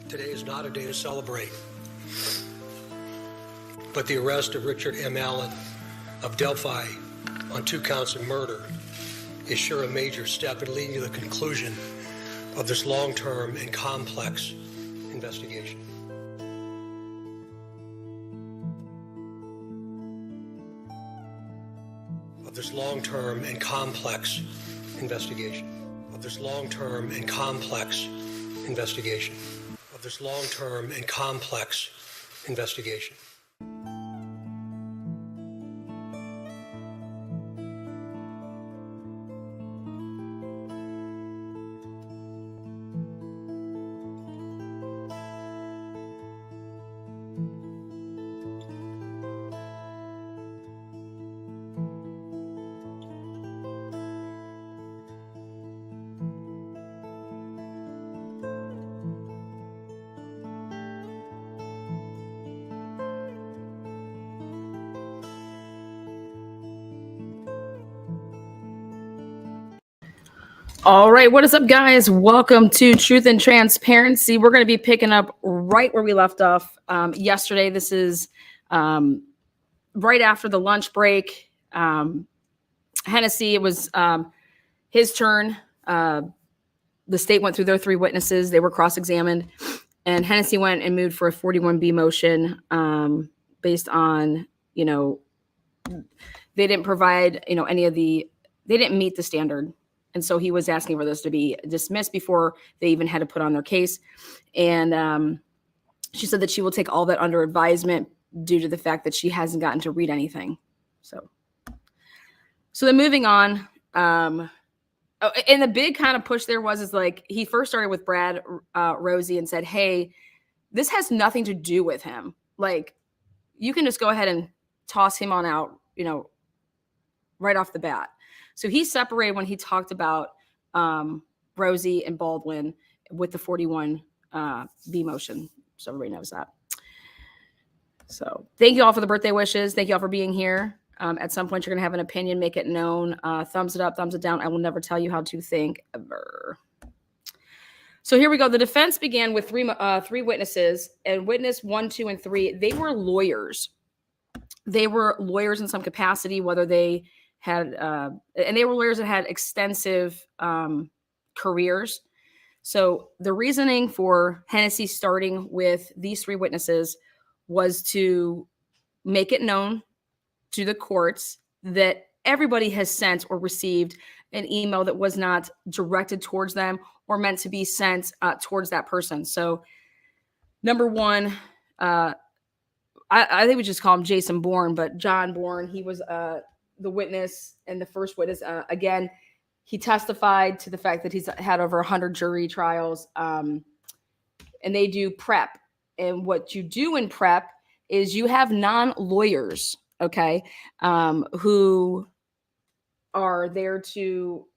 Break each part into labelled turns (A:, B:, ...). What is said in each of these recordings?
A: Today is not a day to celebrate, but the arrest of Richard M. Allen of Delphi on 2 counts of murder is sure a major step in leading to the conclusion of this long-term and complex investigation. Of this long-term and complex investigation. Of this long-term and complex investigation. Of this long-term and complex investigation.
B: All right, what is up, guys? Welcome to Truth and Transparency. We're going to be picking up right where we left off yesterday. This is right after the lunch break. Hennessy, it was his turn. The state went through their 3 witnesses. They were cross-examined. And Hennessy went and moved for a 41B motion based on, they didn't provide, they didn't meet the standard. And so he was asking for this to be dismissed before they even had to put on their case. And she said that she will take all that under advisement due to the fact that she hasn't gotten to read anything. So then moving on. And the big kind of push there is like he first started with Brad Rosie and said, hey, this has nothing to do with him. Like, you can just go ahead and toss him on out, right off the bat. So he separated when he talked about Rosie and Baldwin with the 41B motion. So everybody knows that. So thank you all for the birthday wishes. Thank you all for being here. At some point, you're going to have an opinion. Make it known. Thumbs it up, thumbs it down. I will never tell you how to think ever. So here we go. The defense began with three witnesses. And witness 1, 2, and 3, they were lawyers. They were lawyers in some capacity, whether they had, and they were lawyers that had extensive careers. So the reasoning for Hennessy starting with these 3 witnesses was to make it known to the courts that everybody has sent or received an email that was not directed towards them or meant to be sent towards that person. So number 1, I think we just call him Jason Bourne, but John Bourne, he was the witness and the first witness. Again, he testified to the fact that he's had over 100 jury trials, and they do prep. And what you do in prep is you have non-lawyers, okay, who are there to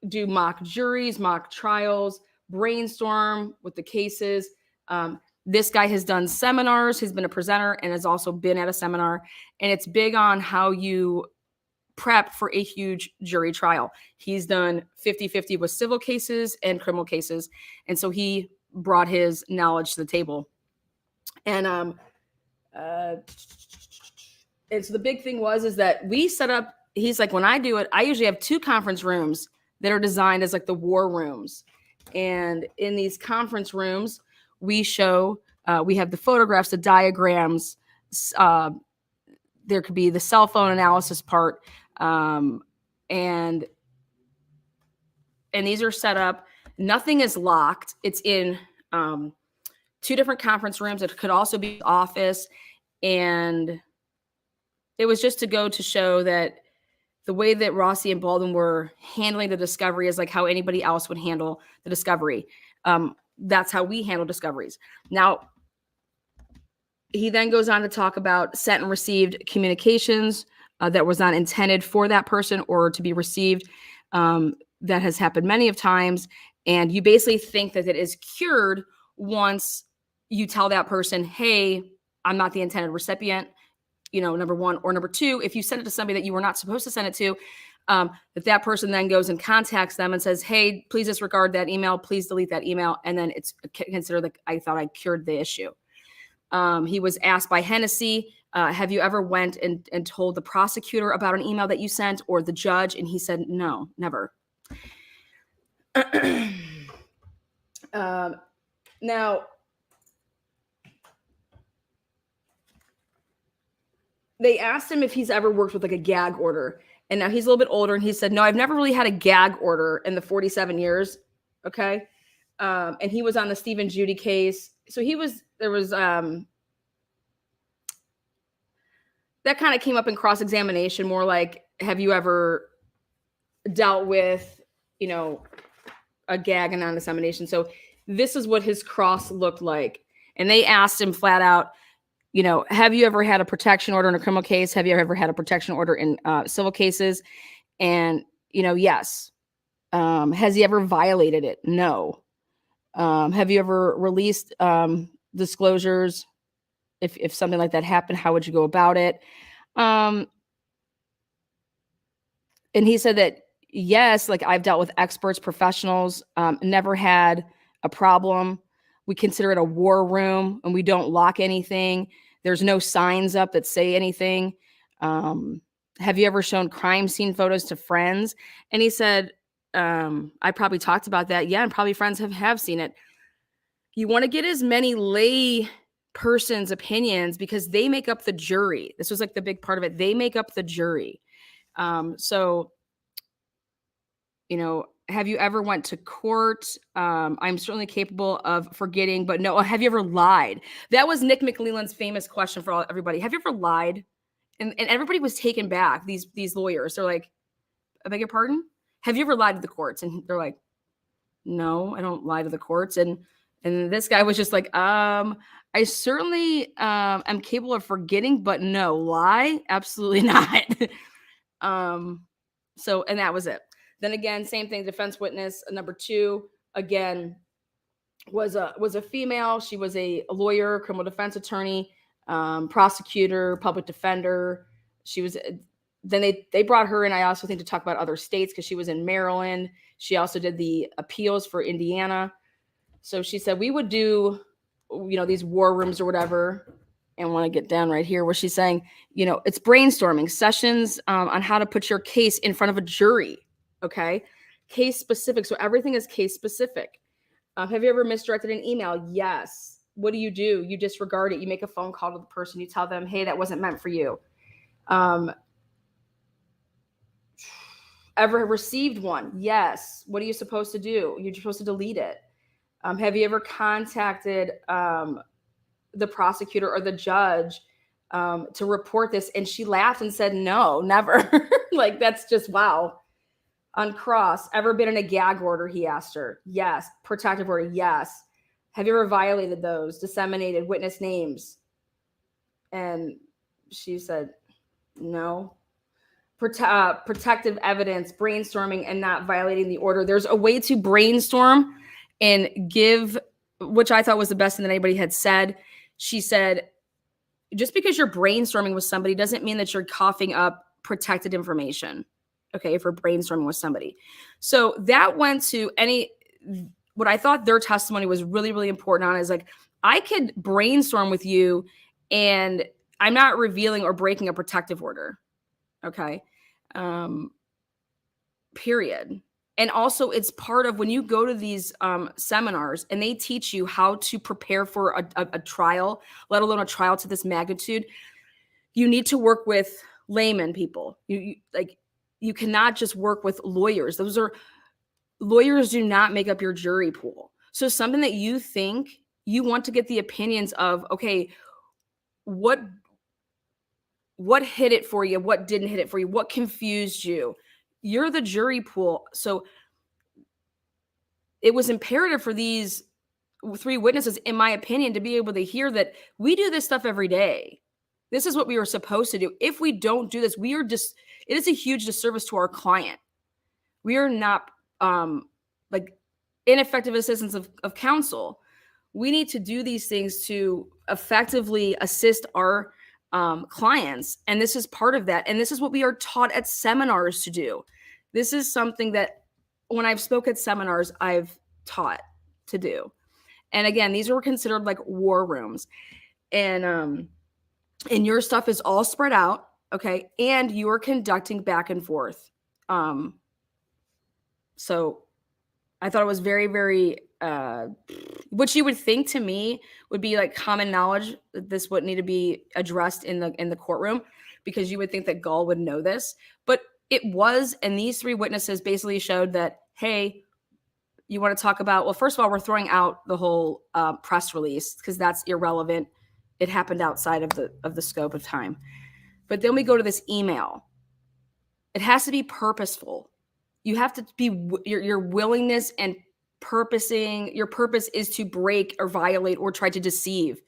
B: do mock juries, mock trials, brainstorm with the cases. This guy has done seminars. He's been a presenter and has also been at a seminar. And it's big on how you prep for a huge jury trial. He's done 50-50 with civil cases and criminal cases. And so he brought his knowledge to the table. And so the big thing is that we set up, he's like, when I do it, I usually have 2 conference rooms that are designed as like the war rooms. And in these conference rooms, we show, we have the photographs, the diagrams, there could be the cell phone analysis part. And these are set up. Nothing is locked. It's in 2 different conference rooms. It could also be office. And it was just to go to show that the way that Rossi and Baldwin were handling the discovery is like how anybody else would handle the discovery. That's how we handle discoveries. Now, he then goes on to talk about sent and received communications that was not intended for that person or to be received. That has happened many of times. And you basically think that it is cured once you tell that person, hey, I'm not the intended recipient, number 1. Or number 2, if you send it to somebody that you were not supposed to send it to, that person then goes and contacts them and says, hey, please disregard that email. Please delete that email. And then it's considered like I thought I cured the issue. He was asked by Hennessy, have you ever went and told the prosecutor about an email that you sent or the judge? And he said, no, never. Now, they asked him if he's ever worked with like a gag order. And now he's a little bit older. And he said, no, I've never really had a gag order in the 47 years. Okay. And he was on the Stephen Judy case. So there was that kind of came up in cross-examination, more like, have you ever dealt with, a gag and non-dissemination? So this is what his cross looked like. And they asked him flat out, have you ever had a protection order in a criminal case? Have you ever had a protection order in civil cases? And, yes. Has he ever violated it? No. Have you ever released disclosures? If something like that happened, how would you go about it? And he said that, yes, like I've dealt with experts, professionals, never had a problem. We consider it a war room and we don't lock anything. There's no signs up that say anything. Have you ever shown crime scene photos to friends? And he said, I probably talked about that. Yeah. And probably friends have seen it. You want to get as many lay person's opinions because they make up the jury. This was like the big part of it. They make up the jury. So, have you ever went to court? I'm certainly capable of forgetting, but no, have you ever lied? That was Nick McLeland's famous question for everybody. Have you ever lied? And everybody was taken back. These lawyers, they're like, I beg your pardon? Have you ever lied to the courts? And they're like, no, I don't lie to the courts. And this guy was just like, I certainly am capable of forgetting, but no, lie? Absolutely not. So, and that was it. Then again, same thing, defense witness number 2, again, was a female. She was a lawyer, criminal defense attorney, prosecutor, public defender. She was, then they brought her in, I also think, to talk about other states because she was in Maryland. She also did the appeals for Indiana. So she said, we would do, these war rooms or whatever. And I want to get down right here where she's saying, it's brainstorming sessions on how to put your case in front of a jury. Okay. Case specific. So everything is case specific. Have you ever misdirected an email? Yes. What do? You disregard it. You make a phone call to the person. You tell them, hey, that wasn't meant for you. Ever received one? Yes. What are you supposed to do? You're supposed to delete it. Have you ever contacted the prosecutor or the judge to report this? And she laughed and said, no, never. Like, that's just, wow. On cross, ever been in a gag order? He asked her. Yes. Protective order? Yes. Have you ever violated those? Disseminated witness names? And she said, no. Protective evidence, brainstorming, and not violating the order. There's a way to brainstorm and give, which I thought was the best thing that anybody had said. She said, just because you're brainstorming with somebody doesn't mean that you're coughing up protected information. Okay, if we're brainstorming with somebody. So that went to what I thought their testimony was really, really important on is like, I could brainstorm with you and I'm not revealing or breaking a protective order. Okay. Period. And also it's part of when you go to these seminars and they teach you how to prepare for a trial, let alone a trial to this magnitude, you need to work with layman people. You cannot just work with lawyers. Lawyers do not make up your jury pool. So something that you think you want to get the opinions of, okay, what hit it for you? What didn't hit it for you? What confused you? You're the jury pool. So it was imperative for these 3 witnesses, in my opinion, to be able to hear that we do this stuff every day. This is what we were supposed to do. If we don't do this, it is a huge disservice to our client. We are not ineffective assistants of counsel. We need to do these things to effectively assist our clients. And this is part of that. And this is what we are taught at seminars to do. This is something that when I've spoke at seminars, I've taught to do. And again, these were considered like war rooms. And your stuff is all spread out, okay? And you are conducting back and forth. So I thought it was very, very, what you would think to me would be like common knowledge that this would need to be addressed in the courtroom, because you would think that Gall would know this, but it was. And these three witnesses basically showed that, hey, you want to talk about, well, first of all, we're throwing out the whole press release because that's irrelevant. It happened outside of the scope of time. But then we go to this email. It has to be purposeful. You have to be your willingness and purposing. Your purpose is to break or violate or try to deceive.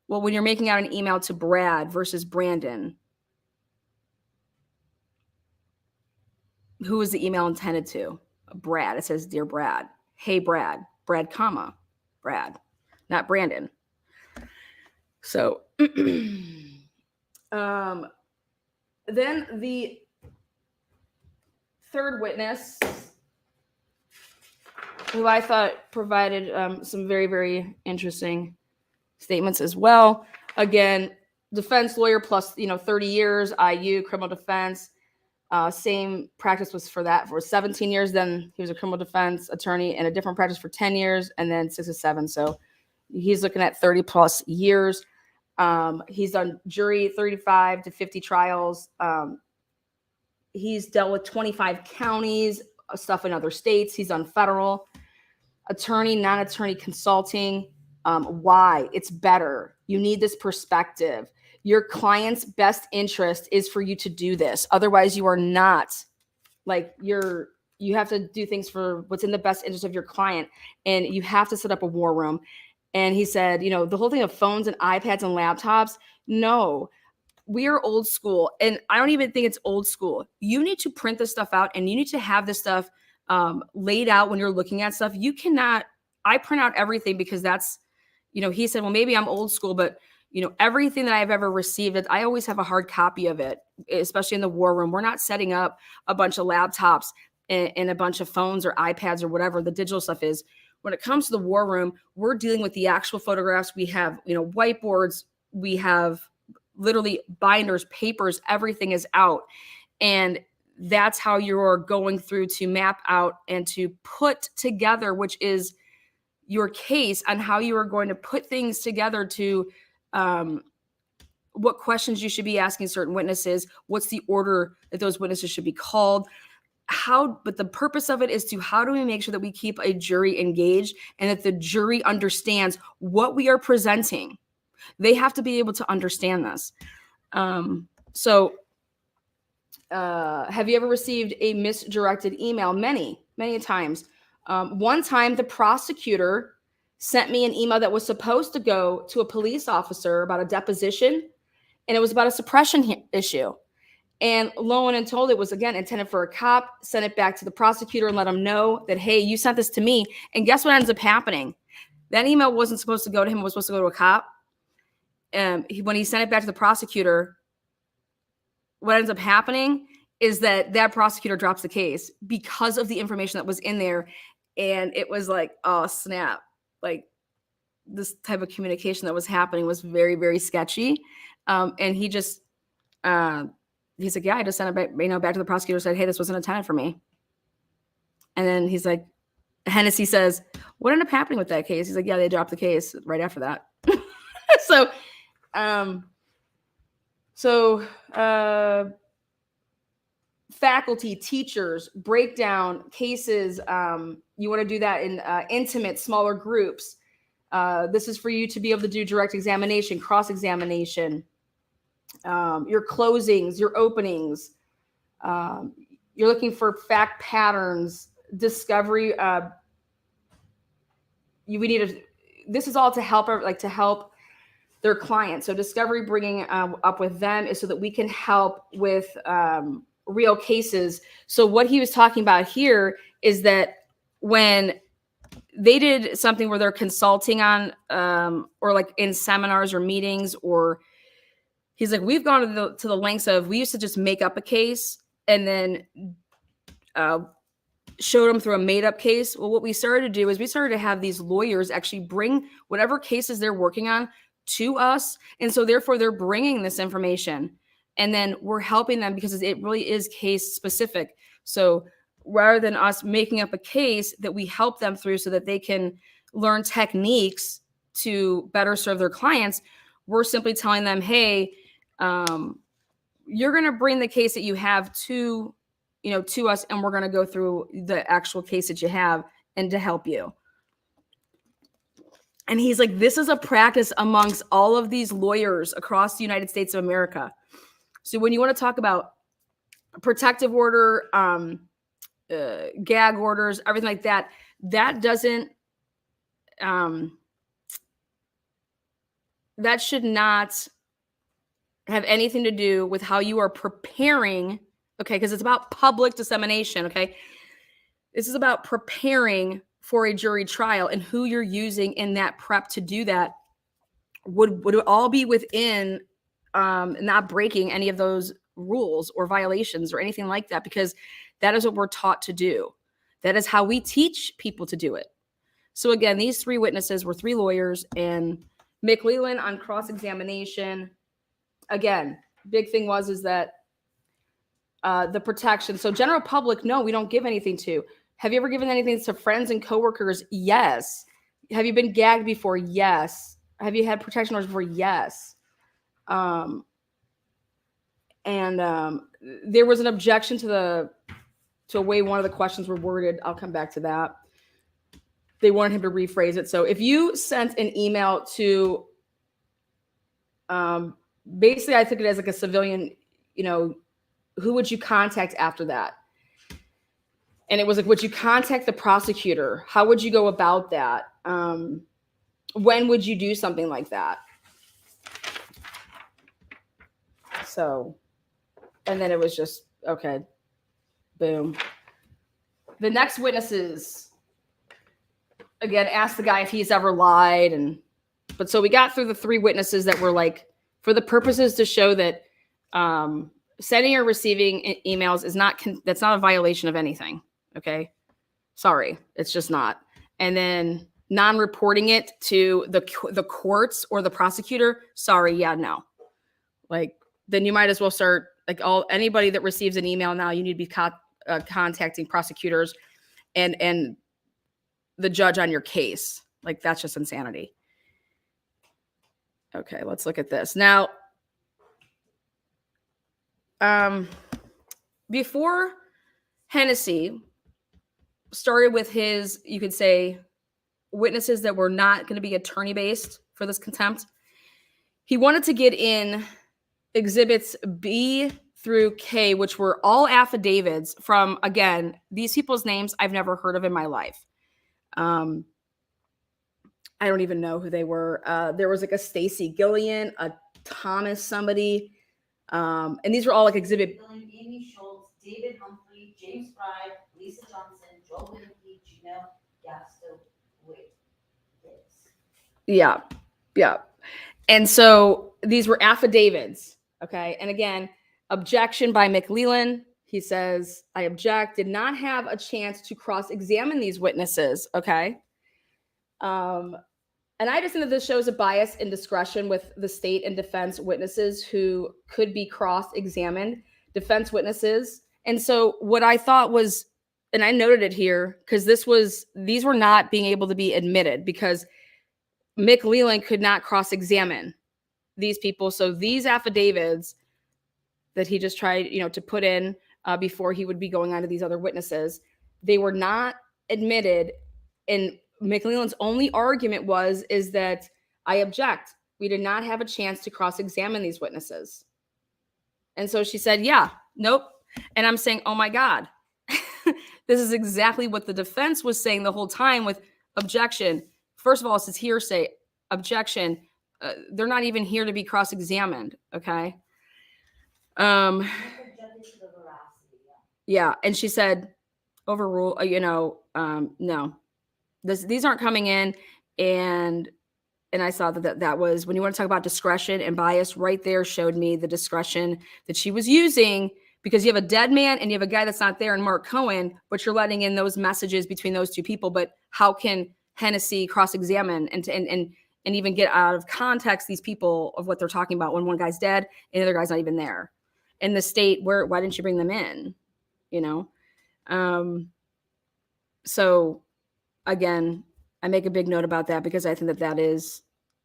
B: Well, when you're making out an email to Brad versus Brandon, who is the email intended to? Brad. It says, "Dear Brad." Hey, Brad. Brad, comma, Brad, not Brandon. So then the third witness, who I thought provided some very, very interesting statements as well. Again, defense lawyer plus 30 years, IU, criminal defense. Same practice was for 17 years. Then he was a criminal defense attorney in a different practice for 10 years, and then 6 to 7. So he's looking at 30 plus years. He's done jury 35 to 50 trials. He's dealt with 25 counties, stuff in other states. He's done federal attorney, non-attorney consulting. Why? It's better. You need this perspective. Your client's best interest is for you to do this. Otherwise, you are not you have to do things for what's in the best interest of your client. And you have to set up a war room. And he said, the whole thing of phones and iPads and laptops, no, we are old school. And I don't even think it's old school. You need to print this stuff out, and you need to have this stuff laid out when you're looking at stuff. You cannot, I print out everything because that's, he said, well, maybe I'm old school, but everything that I've ever received, I always have a hard copy of it, especially in the war room. We're not setting up a bunch of laptops and a bunch of phones or iPads or whatever the digital stuff is. When it comes to the war room, we're dealing with the actual photographs. We have, whiteboards. We have literally binders, papers, everything is out. And that's how you're going through to map out and to put together, which is your case on how you are going to put things together to what questions you should be asking certain witnesses, what's the order that those witnesses should be called, but the purpose of it is to, how do we make sure that we keep a jury engaged and that the jury understands what we are presenting? They have to be able to understand this. So have you ever received a misdirected email? Many times. One time the prosecutor sent me an email that was supposed to go to a police officer about a deposition, and it was about a suppression issue. And lo and told, it was, again, intended for a cop, sent it back to the prosecutor and let him know that, hey, you sent this to me. And guess what ends up happening? That email wasn't supposed to go to him. It was supposed to go to a cop. When he sent it back to the prosecutor, what ends up happening is that prosecutor drops the case because of the information that was in there. And it was like, oh, snap. Like, this type of communication that was happening was very, very sketchy. And he just, he's like, yeah, I just sent it back, back to the prosecutor, said, hey, this wasn't intended for me. And then he's like, Hennessy says, what ended up happening with that case? He's like, yeah, they dropped the case right after that. Faculty, teachers, break down cases. You want to do that in intimate, smaller groups. This is for you to be able to do direct examination, cross-examination, your closings, your openings. You're looking for fact patterns, discovery. This is all to help, help their clients. So discovery, bringing up with them, is so that we can help with real cases. So what he was talking about here is that when they did something where they're consulting on, or like in seminars or meetings, or he's like, we've gone to the lengths of, we used to just make up a case and then showed them through a made-up case. Well, what we started to do is we started to have these lawyers actually bring whatever cases they're working on to us. And so therefore they're bringing this information, and then we're helping them because it really is case specific. So rather than us making up a case, that we help them through so that they can learn techniques to better serve their clients, we're simply telling them, hey, you're going to bring the case that you have to us, and we're going to go through the actual case that you have and to help you. And he's like, this is a practice amongst all of these lawyers across the United States of America. So when you want to talk about protective order, gag orders, everything like that, that doesn't, that should not have anything to do with how you are preparing. Okay, because it's about public dissemination, okay? This is about preparing for a jury trial, and who you're using in that prep to do that would it all be within not breaking any of those rules or violations or anything like that, because that is what we're taught to do. That is how we teach people to do it. So again, these three witnesses were three lawyers, and McLeland on cross-examination, again, big thing is that the protection. So general public, no, we don't give anything to. Have you ever given anything to friends and coworkers? Yes. Have you been gagged before? Yes. Have you had protection orders before? Yes. And there was an objection to the way one of the questions were worded. I'll come back to that. They wanted him to rephrase it. So if you sent an email to, basically I took it as like a civilian, who would you contact after that? And it was like, would you contact the prosecutor? How would you go about that? When would you do something like that? So, and then it was just, okay, boom. The next witnesses, again, asked the guy if he's ever lied. But so we got through the three witnesses that were like, for the purposes to show that sending or receiving emails is that's not a violation of anything. Okay. Sorry. It's just not. And then non-reporting it to the courts or the prosecutor. Sorry. Yeah, no. Like, then you might as well start like anybody that receives an email now, you need to be contacting prosecutors and the judge on your case. Like, that's just insanity. Okay. Let's look at this now. Before Hennessy started with his, you could say, witnesses that were not going to be attorney based for this contempt, he wanted to get in exhibits B through K, which were all affidavits from, again, these people's names I've never heard of in my life. I don't even know who they were. There was like a Stacy Gillian, a Thomas somebody. And these were all like exhibit.
C: Amy Schultz, David Humphrey, James Fry, Lisa Johnson, Joel Winneke, Gino Gasto. Wait.
B: Yeah. Yeah. And so these were affidavits. Okay. And again, objection by McLeland. He says, I object, did not have a chance to cross-examine these witnesses. Okay. And I just think that this shows a bias and discretion with the state and defense witnesses who could be cross-examined, defense witnesses. And so what I thought was, and I noted it here, because these were not being able to be admitted because McLeland could not cross-examine these people. So these affidavits that he just tried, to put in before he would be going on to these other witnesses, they were not admitted. And McLeland's only argument is that I object. We did not have a chance to cross-examine these witnesses. And so she said, yeah, nope. And I'm saying, oh my God, this is exactly what the defense was saying the whole time with objection. First of all, it's hearsay, objection. They're not even here to be cross-examined. Okay. Yeah. And she said, overrule, no. These aren't coming in, and I saw that was, when you want to talk about discretion and bias, right there showed me the discretion that she was using because you have a dead man and you have a guy that's not there and Mark Cohen, but you're letting in those messages between those two people. But how can Hennessy cross-examine and even get out of context these people of what they're talking about when one guy's dead and the other guy's not even there? In the state why didn't you bring them in? So again, I make a big note about that because I think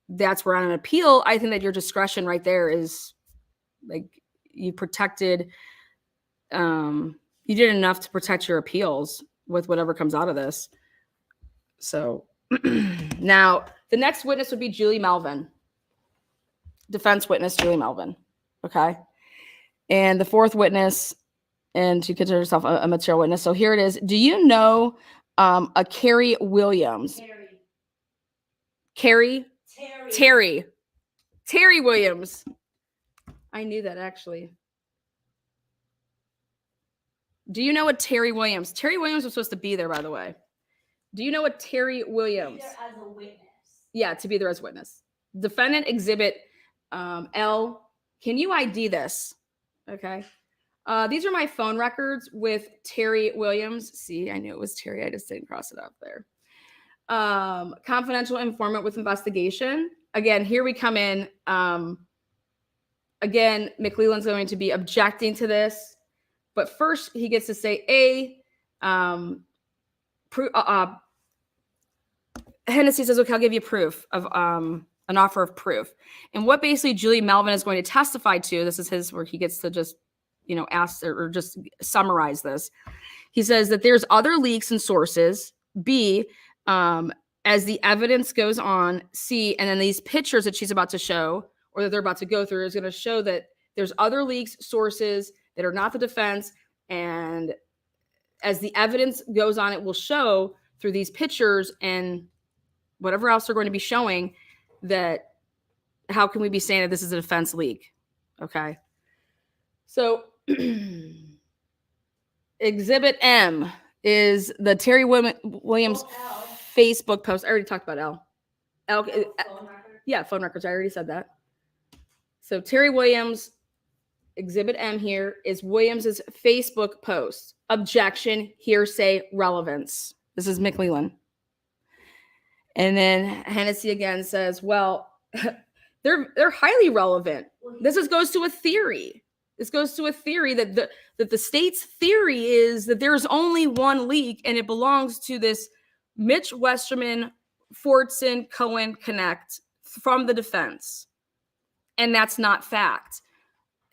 B: that's where on an appeal, I think that your discretion right there is like you protected, you did enough to protect your appeals with whatever comes out of this. So now the next witness would be Julie Melvin, defense witness Julie Melvin. Okay. And the fourth witness, and she considers herself a material witness. So here it is. Do you know a Carrie Williams? Terry Williams. I knew that actually. Do you know what Terry Williams? Terry Williams was supposed to be there, by the way. Do you know what Terry Williams?
C: There as a witness.
B: Yeah, to be there as a witness. Defendant exhibit L. Can you ID this? Okay. These are my phone records with Terry Williams. See, I knew it was Terry. I just didn't cross it out there. Confidential informant with investigation. Again, here we come in. Again, McLeland's going to be objecting to this. But first, he gets to say, Hennessy says, okay, I'll give you proof of an offer of proof. And what basically Julie Melvin is going to testify to, this is his where he gets to just, ask or just summarize this. He says that there's other leaks and sources. B, as the evidence goes on. C, and then these pictures that she's about to show or that they're about to go through is going to show that there's other leaks, sources that are not the defense. And as the evidence goes on, it will show through these pictures and whatever else they're going to be showing that how can we be saying that this is a defense leak? Okay. So Exhibit M is the Terry Williams Facebook post. I already talked about L. Yeah, phone records. I already said that. So Terry Williams, Exhibit M here is Williams's Facebook post. Objection, hearsay, relevance. This is McLeland. And then Hennessy again says, well, they're highly relevant. This goes to a theory. This goes to a theory that the state's theory is that there's only one leak and it belongs to this Mitch Westerman, Fortson, Cohen connect from the defense. And that's not fact.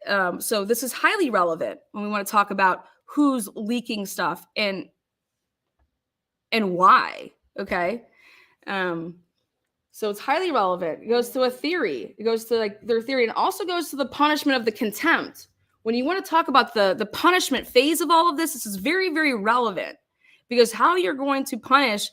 B: So this is highly relevant when we want to talk about who's leaking stuff and why. Okay. So it's highly relevant. It goes to a theory. It goes to like their theory, and also goes to the punishment of the contempt. When you want to talk about the punishment phase of all of this, this is very, very relevant because how you're going to punish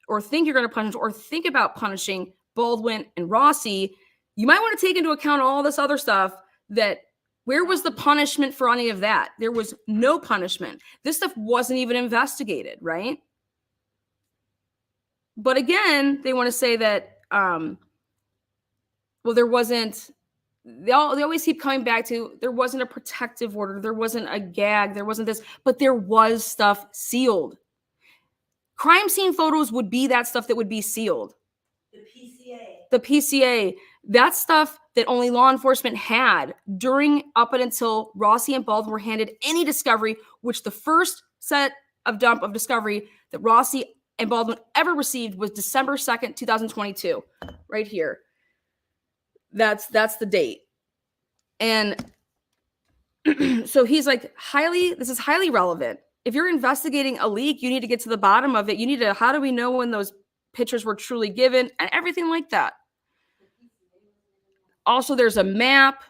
B: or think you're going to punish or think about punishing Baldwin and Rossi, you might want to take into account all this other stuff that where was the punishment for any of that? There was no punishment. This stuff wasn't even investigated, right? But again, they want to say that, well, there wasn't, they always keep coming back to, there wasn't a protective order. There wasn't a gag. There wasn't this, but there was stuff sealed. Crime scene photos would be that stuff that would be sealed. The PCA, that stuff that only law enforcement had during up until Rossi and Baldwin were handed any discovery, which the first set of dump of discovery that Rossi and Baldwin ever received was December 2nd, 2022, right here. That's the date. And so he's like, this is highly relevant. If you're investigating a leak, you need to get to the bottom of it. You need to, how do we know when those pictures were truly given and everything like that. Also, there's a map.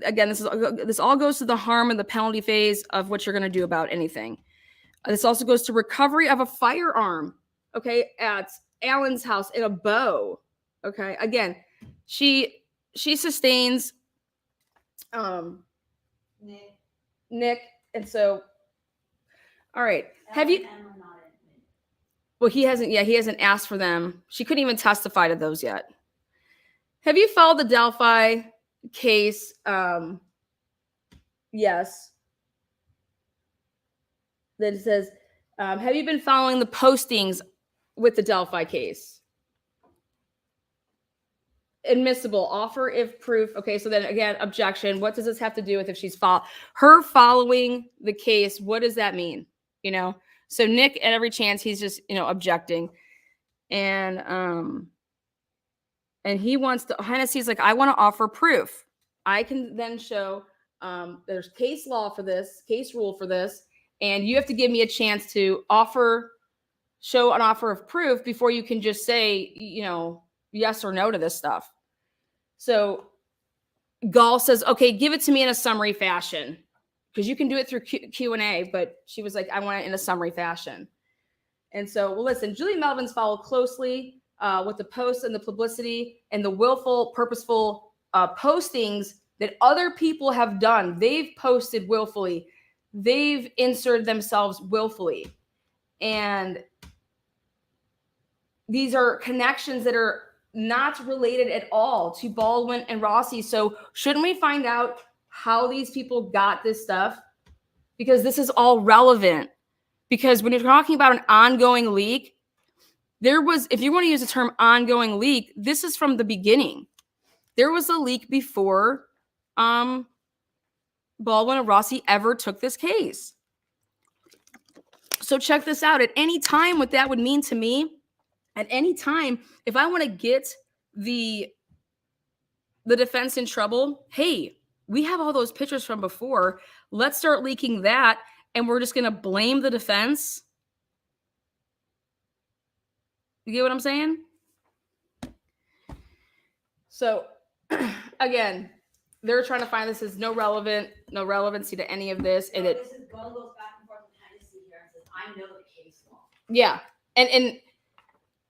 B: Again, this all goes to the harm and the penalty phase of what you're going to do about anything. This also goes to recovery of a firearm, okay, at Allen's house in a bow, okay. Again, she sustains Nick, and so, all right. Have you? Well, he hasn't asked for them. She couldn't even testify to those yet. Have you followed the Delphi case? Yes. Then it says, have you been following the postings with the Delphi case? Admissible, offer if proof. Okay, so then again, objection. What does this have to do with if she's her following the case? What does that mean? You know, so Nick, at every chance, he's just, you know, objecting. And he wants to, Hennessy's like, I want to offer proof. I can then show there's case law for this, case rule for this, and you have to give me a chance to show an offer of proof before you can just say, you know, yes or no to this stuff. So Gall says, okay, give it to me in a summary fashion, because you can do it through Q&A, but she was like, I want it in a summary fashion. And so, well, listen, Julie Melvin's followed closely with the posts and the publicity and the willful, purposeful postings that other people have done. They've posted willfully. They've inserted themselves willfully. And these are connections that are not related at all to Baldwin and Rossi. So shouldn't we find out how these people got this stuff? Because this is all relevant. Because when you're talking about an ongoing leak, if you want to use the term ongoing leak, this is from the beginning. There was a leak before Baldwin and Rossi ever took this case. So check this out. At any time, what that would mean to me, at any time, if I want to get the defense in trouble, hey, we have all those pictures from before. Let's start leaking that, and we're just going to blame the defense. You get what I'm saying? So, again, they're trying to find this as no relevancy to any of this. And
C: this is goes back and forth with Hennessy here and says, I know the case law.
B: Yeah.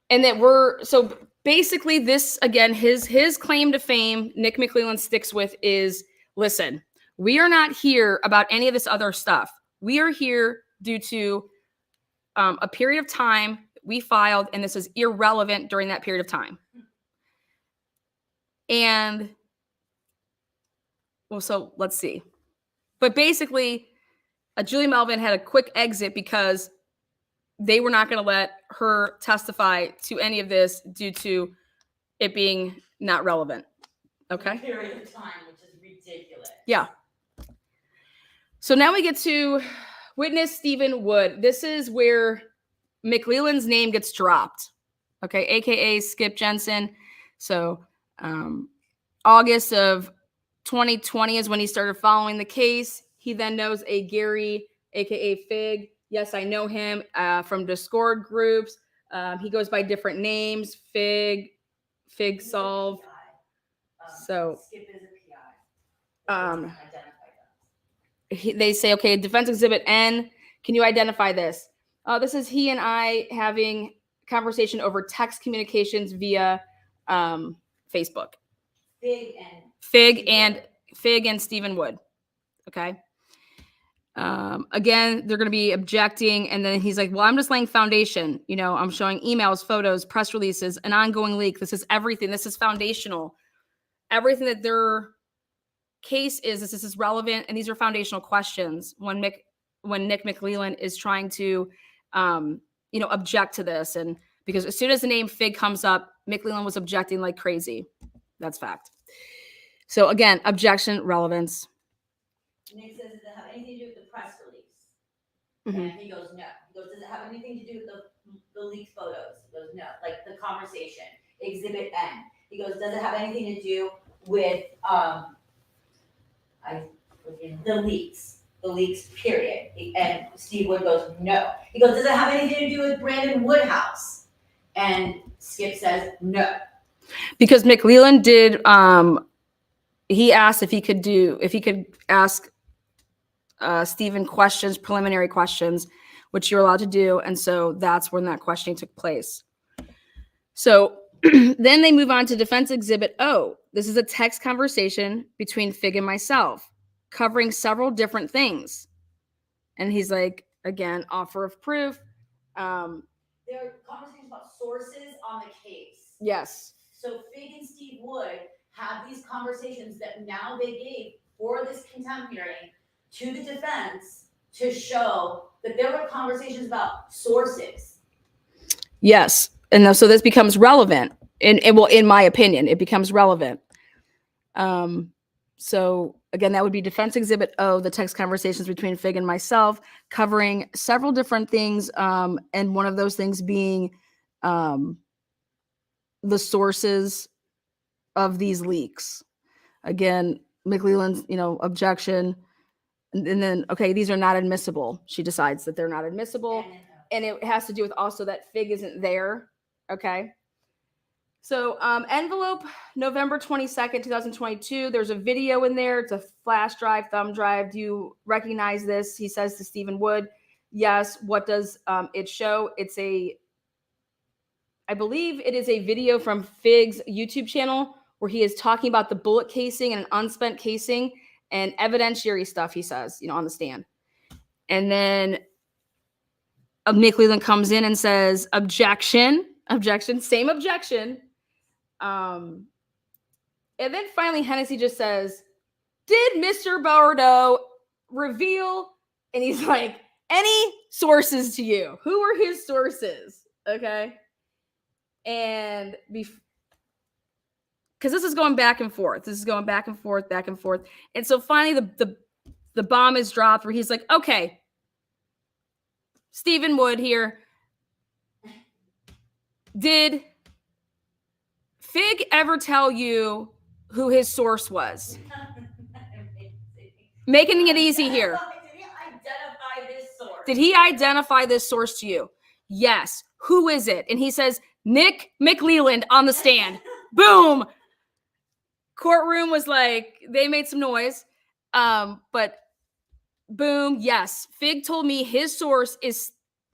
B: And that we're, so basically this, again, his claim to fame, Nick McClelland sticks with is, listen, we are not here about any of this other stuff. We are here due to a period of time we filed, and this is irrelevant during that period of time. And, well, so let's see. But basically, Julie Melvin had a quick exit because they were not going to let her testify to any of this due to it being not relevant. Okay.
C: Period of time, which is ridiculous.
B: Yeah. So now we get to witness Stephen Wood. This is where McClelland's name gets dropped. Okay. AKA Skip Jensen. So August of 2020 is when he started following the case. He then knows a Gary, AKA Fig. Yes, I know him from Discord groups. He goes by different names, Fig Solve. So
C: Skip is a PI.
B: They say, okay, defense exhibit N. Can you identify this? This is he and I having conversation over text communications via Facebook. Fig and Stephen Wood. Okay. Again, they're going to be objecting. And then he's like, well, I'm just laying foundation. You know, I'm showing emails, photos, press releases, an ongoing leak. This is everything. This is foundational. Everything that their case is, this is relevant. And these are foundational questions when Nick McClelland is trying to, object to this. And because as soon as the name Fig comes up, McClelland was objecting like crazy. That's fact. So again, objection, relevance.
C: Nick says, does it have anything to do with the press release? Mm-hmm. And he goes, no. He goes, does it have anything to do with the leaked photos? He goes, no. Like the conversation. Exhibit N. He goes, does it have anything to do with the leaks? The leaks, period. And Steve Wood goes, no. He goes, does it have anything to do with Brandon Woodhouse? And Skip says, no.
B: Because McClelland did, he asked if he could ask Stephen questions, preliminary questions, which you're allowed to do. And so that's when that questioning took place. So then they move on to defense exhibit O. This is a text conversation between Fig and myself, covering several different things. And he's like, again, offer of proof.
C: There are conversations about sources on the case.
B: Yes.
C: So Fig and Steve Wood have these conversations that now they gave for this contempt hearing to the defense to show that there were conversations about sources.
B: Yes. And so this becomes relevant. Well, in my opinion, it becomes relevant. So again, that would be Defense Exhibit O, the text conversations between Fig and myself, covering several different things. And one of those things being the sources of these leaks. Again, McLeland's, objection. And then, okay, these are not admissible. She decides that they're not admissible. And it has to do with also that Fig isn't there. Okay. So envelope, November 22nd, 2022. There's a video in there. It's a flash drive, thumb drive. Do you recognize this? He says to Stephen Wood, yes. What does it show? I believe it is a video from Fig's YouTube channel where he is talking about the bullet casing and an unspent casing and evidentiary stuff, he says, on the stand. And then McLeland comes in and says, objection, same objection. And then finally Hennessy just says, did Mr. Bordeaux reveal? And he's like, any sources to you? Who are his sources? Okay. And because this is going back and forth. Back and forth. And so finally the bomb is dropped where he's like, okay, Stephen Wood here. Did Fig ever tell you who his source was? Making it easy here. Did he identify this source to you? Yes. Who is it? And he says, Nick McLeland on the stand. Boom. Courtroom was like, they made some noise. But boom. Yes. Fig told me his source is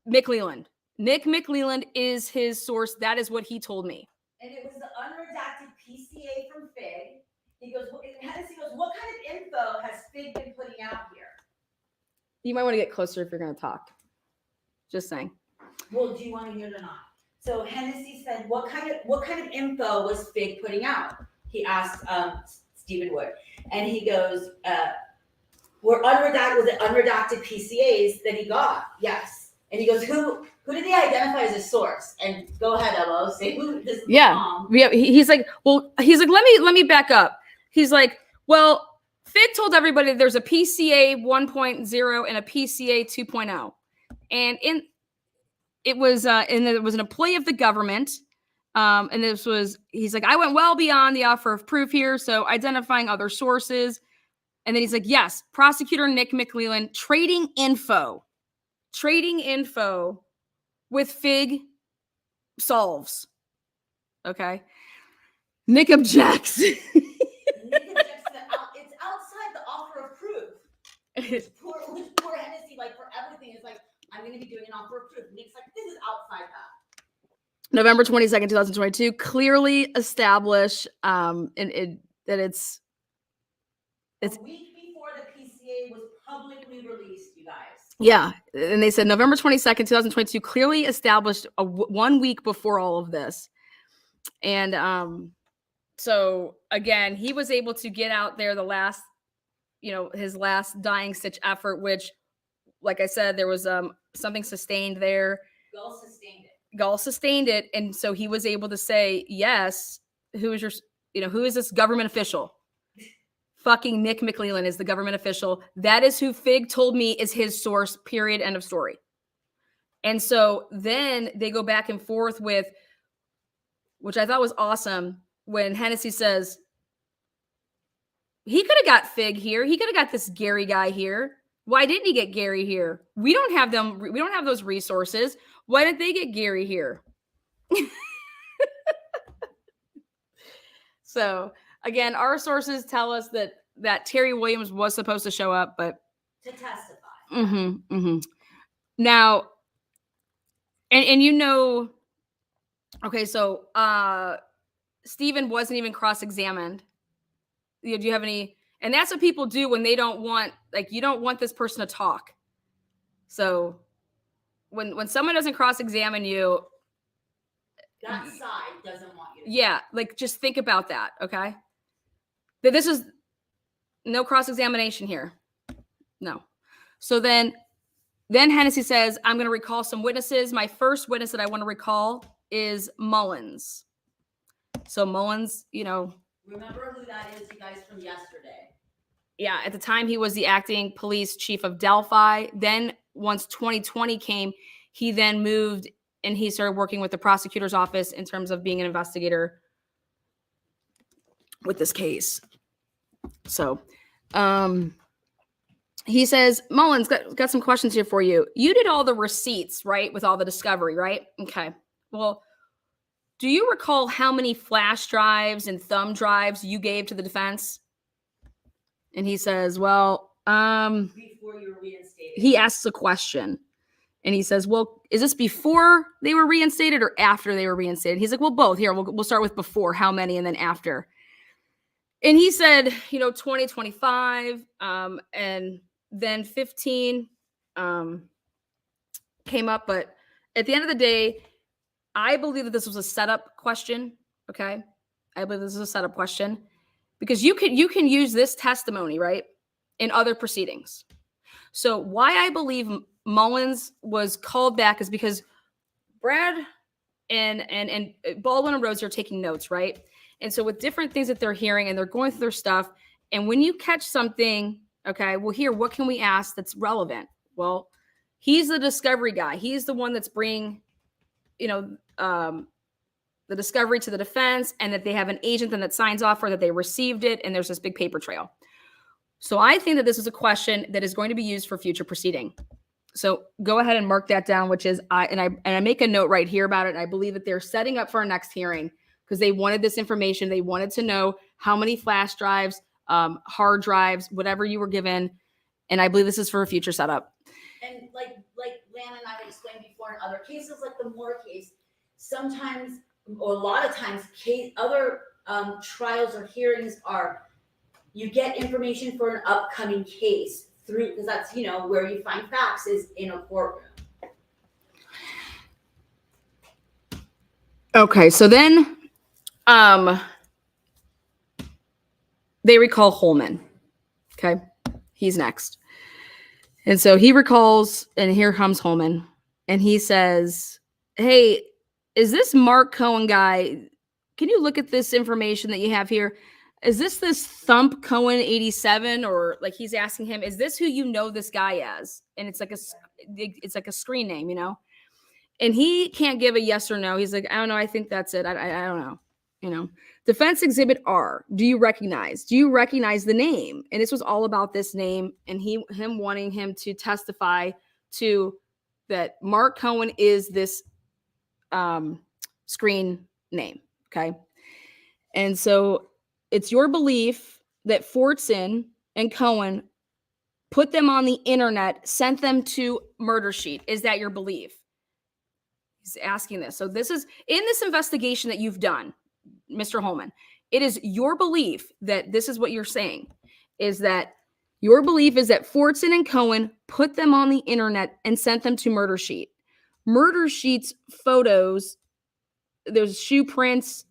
B: McLeland. Nick McLeland is his source. That is what he told me.
C: And it was the unredacted PCA from Fig. He goes, Hennessy goes, what kind of info has Fig been putting out here?
B: You might want to get closer if you're going to talk. Just saying.
C: Well, do you want to hear it or not? So Hennessy said, what kind of info was Fig putting out? He asked Stephen Wood. And he goes, was it unredacted PCAs that he got? Yes. And he goes, who did he identify as a source? And go ahead, Elo, say who this is.
B: Yeah. He's like, let me back up. He's like, well, Fig told everybody that there's a PCA 1.0 and a PCA 2.0. And it was an employee of the government. And he's like, I went well beyond the offer of proof here. So identifying other sources. And then he's like, yes, prosecutor Nick McLeland trading info with Fig solves. Okay. Nick objects.
C: Nick objects that it's outside the offer of proof. Which poor Hennessy, like for everything, is like, I'm going to be doing an offer of proof. Nick's like, this is outside that.
B: November 22nd, 2022, clearly establish that it's
C: a week before the PCA was publicly released, you guys.
B: Yeah. And they said November 22nd, 2022, clearly established 1 week before all of this. And so again, he was able to get out there his last dying stitch effort, which, like I said, there was something sustained there. Gall sustained it. And so he was able to say, yes, who is this government official? Fucking Nick McLeland is the government official. That is who Fig told me is his source, period, end of story. And so then they go back and forth with, which I thought was awesome, when Hennessy says, he could have got Fig here. He could have got this Gary guy here. Why didn't he get Gary here? We don't have them. We don't have those resources. Why didn't they get Gary here? So again, our sources tell us that Terry Williams was supposed to show up, but
C: to testify.
B: Now, and okay, so Stephen wasn't even cross-examined. Do you have any? And that's what people do when they don't want, you don't want this person to talk. So when someone doesn't cross-examine you,
C: that side doesn't want you to.
B: Yeah, just think about that, okay? That this is no cross-examination here. No. So then Then Hennessy says, I'm going to recall some witnesses. My first witness that I want to recall is Mullins. So Mullins,
C: Remember who that is, you guys, from yesterday.
B: Yeah, at the time he was the acting police chief of Delphi. Then once 2020 came, he then moved and he started working with the prosecutor's office in terms of being an investigator with this case. So he says, Mullins, got some questions here for you. You did all the receipts, right, with all the discovery, right? Okay. Well, do you recall how many flash drives and thumb drives you gave to the defense? And he says, well,
C: Before you were reinstated.
B: he asks a question. And he says, well, is this before they were reinstated or after they were reinstated? He's like, well, both. Here, we'll start with before, how many, and then after. And he said, 2025, and then 15 came up. But at the end of the day, I believe that this was a setup question, okay? I believe this is a setup question because you can use this testimony, right, in other proceedings. So why I believe Mullins was called back is because Brad and Baldwin and Rose are taking notes, right? And so with different things that they're hearing and they're going through their stuff, and when you catch something, okay, well, here, what can we ask that's relevant? Well, he's the discovery guy. He's the one that's bringing, the discovery to the defense, and that they have an agent then that signs off or that they received it, and there's this big paper trail. So I think that this is a question that is going to be used for future proceeding. So go ahead and mark that down, which is I make a note right here about it. And I believe that they're setting up for our next hearing because they wanted this information. They wanted to know how many flash drives, hard drives, whatever you were given. And I believe this is for a future setup.
C: And like Lan and I have explained before in other cases, like the Moore case, sometimes or a lot of times other trials or hearings are you get information for an upcoming case through, because that's, where you find facts is in a courtroom.
B: Okay, so then they recall Holman. Okay, he's next. And so he recalls, and here comes Holman, and he says, hey, is this Mark Cohen guy? Can you look at this information that you have here? Is this Thump Cohen 87? Or like he's asking him, is this who you know this guy as? And it's like a screen name, And he can't give a yes or no. He's like, I don't know. I think that's it. I don't know. Defense Exhibit R. Do you recognize the name? And this was all about this name and him wanting him to testify to that Mark Cohen is this screen name. Okay. And so it's your belief that Fortson and Cohen put them on the internet, sent them to Murder Sheet. Is that your belief? He's asking this. So this is in this investigation that you've done, Mr. Holman. It is your belief that this is what you're saying, is that your belief is that Fortson and Cohen put them on the internet and sent them to Murder Sheet. Murder Sheet's photos, there's shoe prints,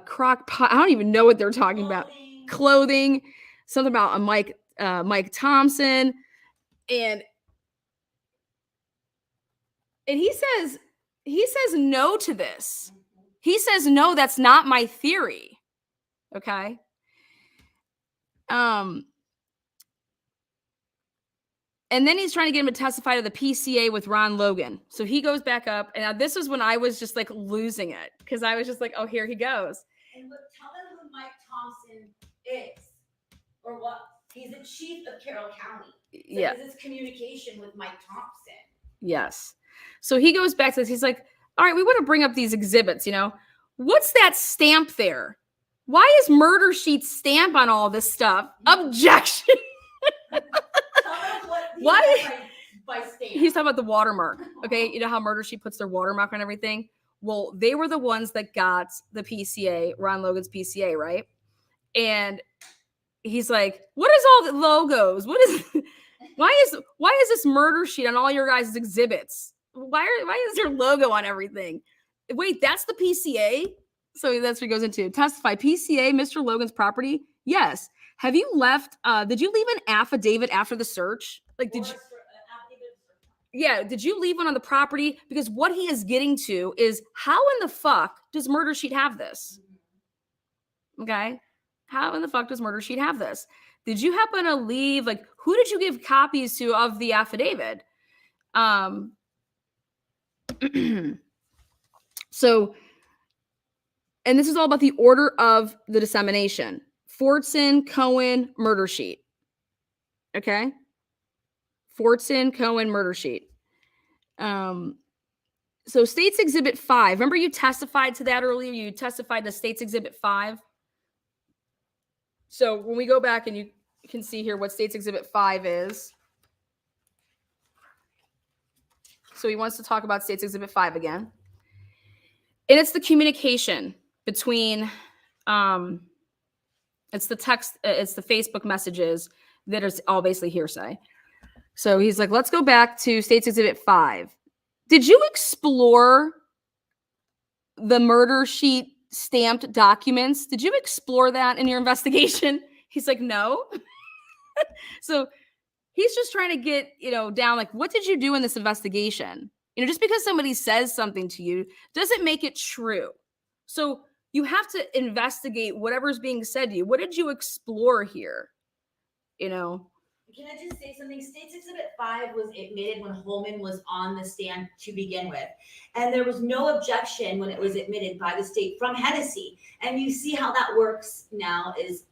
B: crock pot. I don't even know what they're talking about. Clothing, something about a Mike Thompson, and he says no to this. He says no, that's not my theory. Okay. And then he's trying to get him to testify to the PCA with Ron Logan. So he goes back up. And now this was when I was just like losing it because I was just like, oh, here he goes.
C: And look, tell them who Mike Thompson is or what. He's the chief of Carroll County. So
B: yeah.
C: This is communication with Mike Thompson.
B: Yes. So he goes back to this. He's like, all right, we want to bring up these exhibits, What's that stamp there? Why is Murder Sheet's stamp on all this stuff? Objection. Why? By stamp. He's talking about the watermark. Okay, you know how Murder Sheet puts their watermark on everything? Well, they were the ones that got the PCA, Ron Logan's PCA, right? And he's like, what is all the logos? Why is this Murder Sheet on all your guys' exhibits? Why is there logo on everything? Wait, that's the PCA? So that's what he goes into. Testify. PCA, Mr. Logan's property? Yes. Have you left? Did you leave an affidavit after the search? Like, did you? Yeah, did you leave one on the property? Because what he is getting to is how in the fuck does Murder Sheet have this? Okay. How in the fuck does Murder Sheet have this? Did you happen to leave, like, who did you give copies to of the affidavit? So, and this is all about the order of the dissemination. Fortson, Cohen, Murder Sheet. Okay. Fortson, Cohen, Murder Sheet. So State's Exhibit 5. Remember you testified to that earlier? You testified to State's Exhibit 5. So when we go back and you can see here what State's Exhibit 5 is. So he wants to talk about State's Exhibit 5 again. And it's the communication between, it's the text, it's the Facebook messages that is all basically hearsay. So he's like, let's go back to State's Exhibit 5. Did you explore the Murder Sheet stamped documents? Did you explore that in your investigation? He's like, no. So he's just trying to get, down, like, what did you do in this investigation? Just because somebody says something to you doesn't make it true. So you have to investigate whatever's being said to you. What did you explore here?
C: Can I just say something? State's Exhibit 5 was admitted when Holman was on the stand to begin with. And there was no objection when it was admitted by the state from Hennessy. And you see how that works now is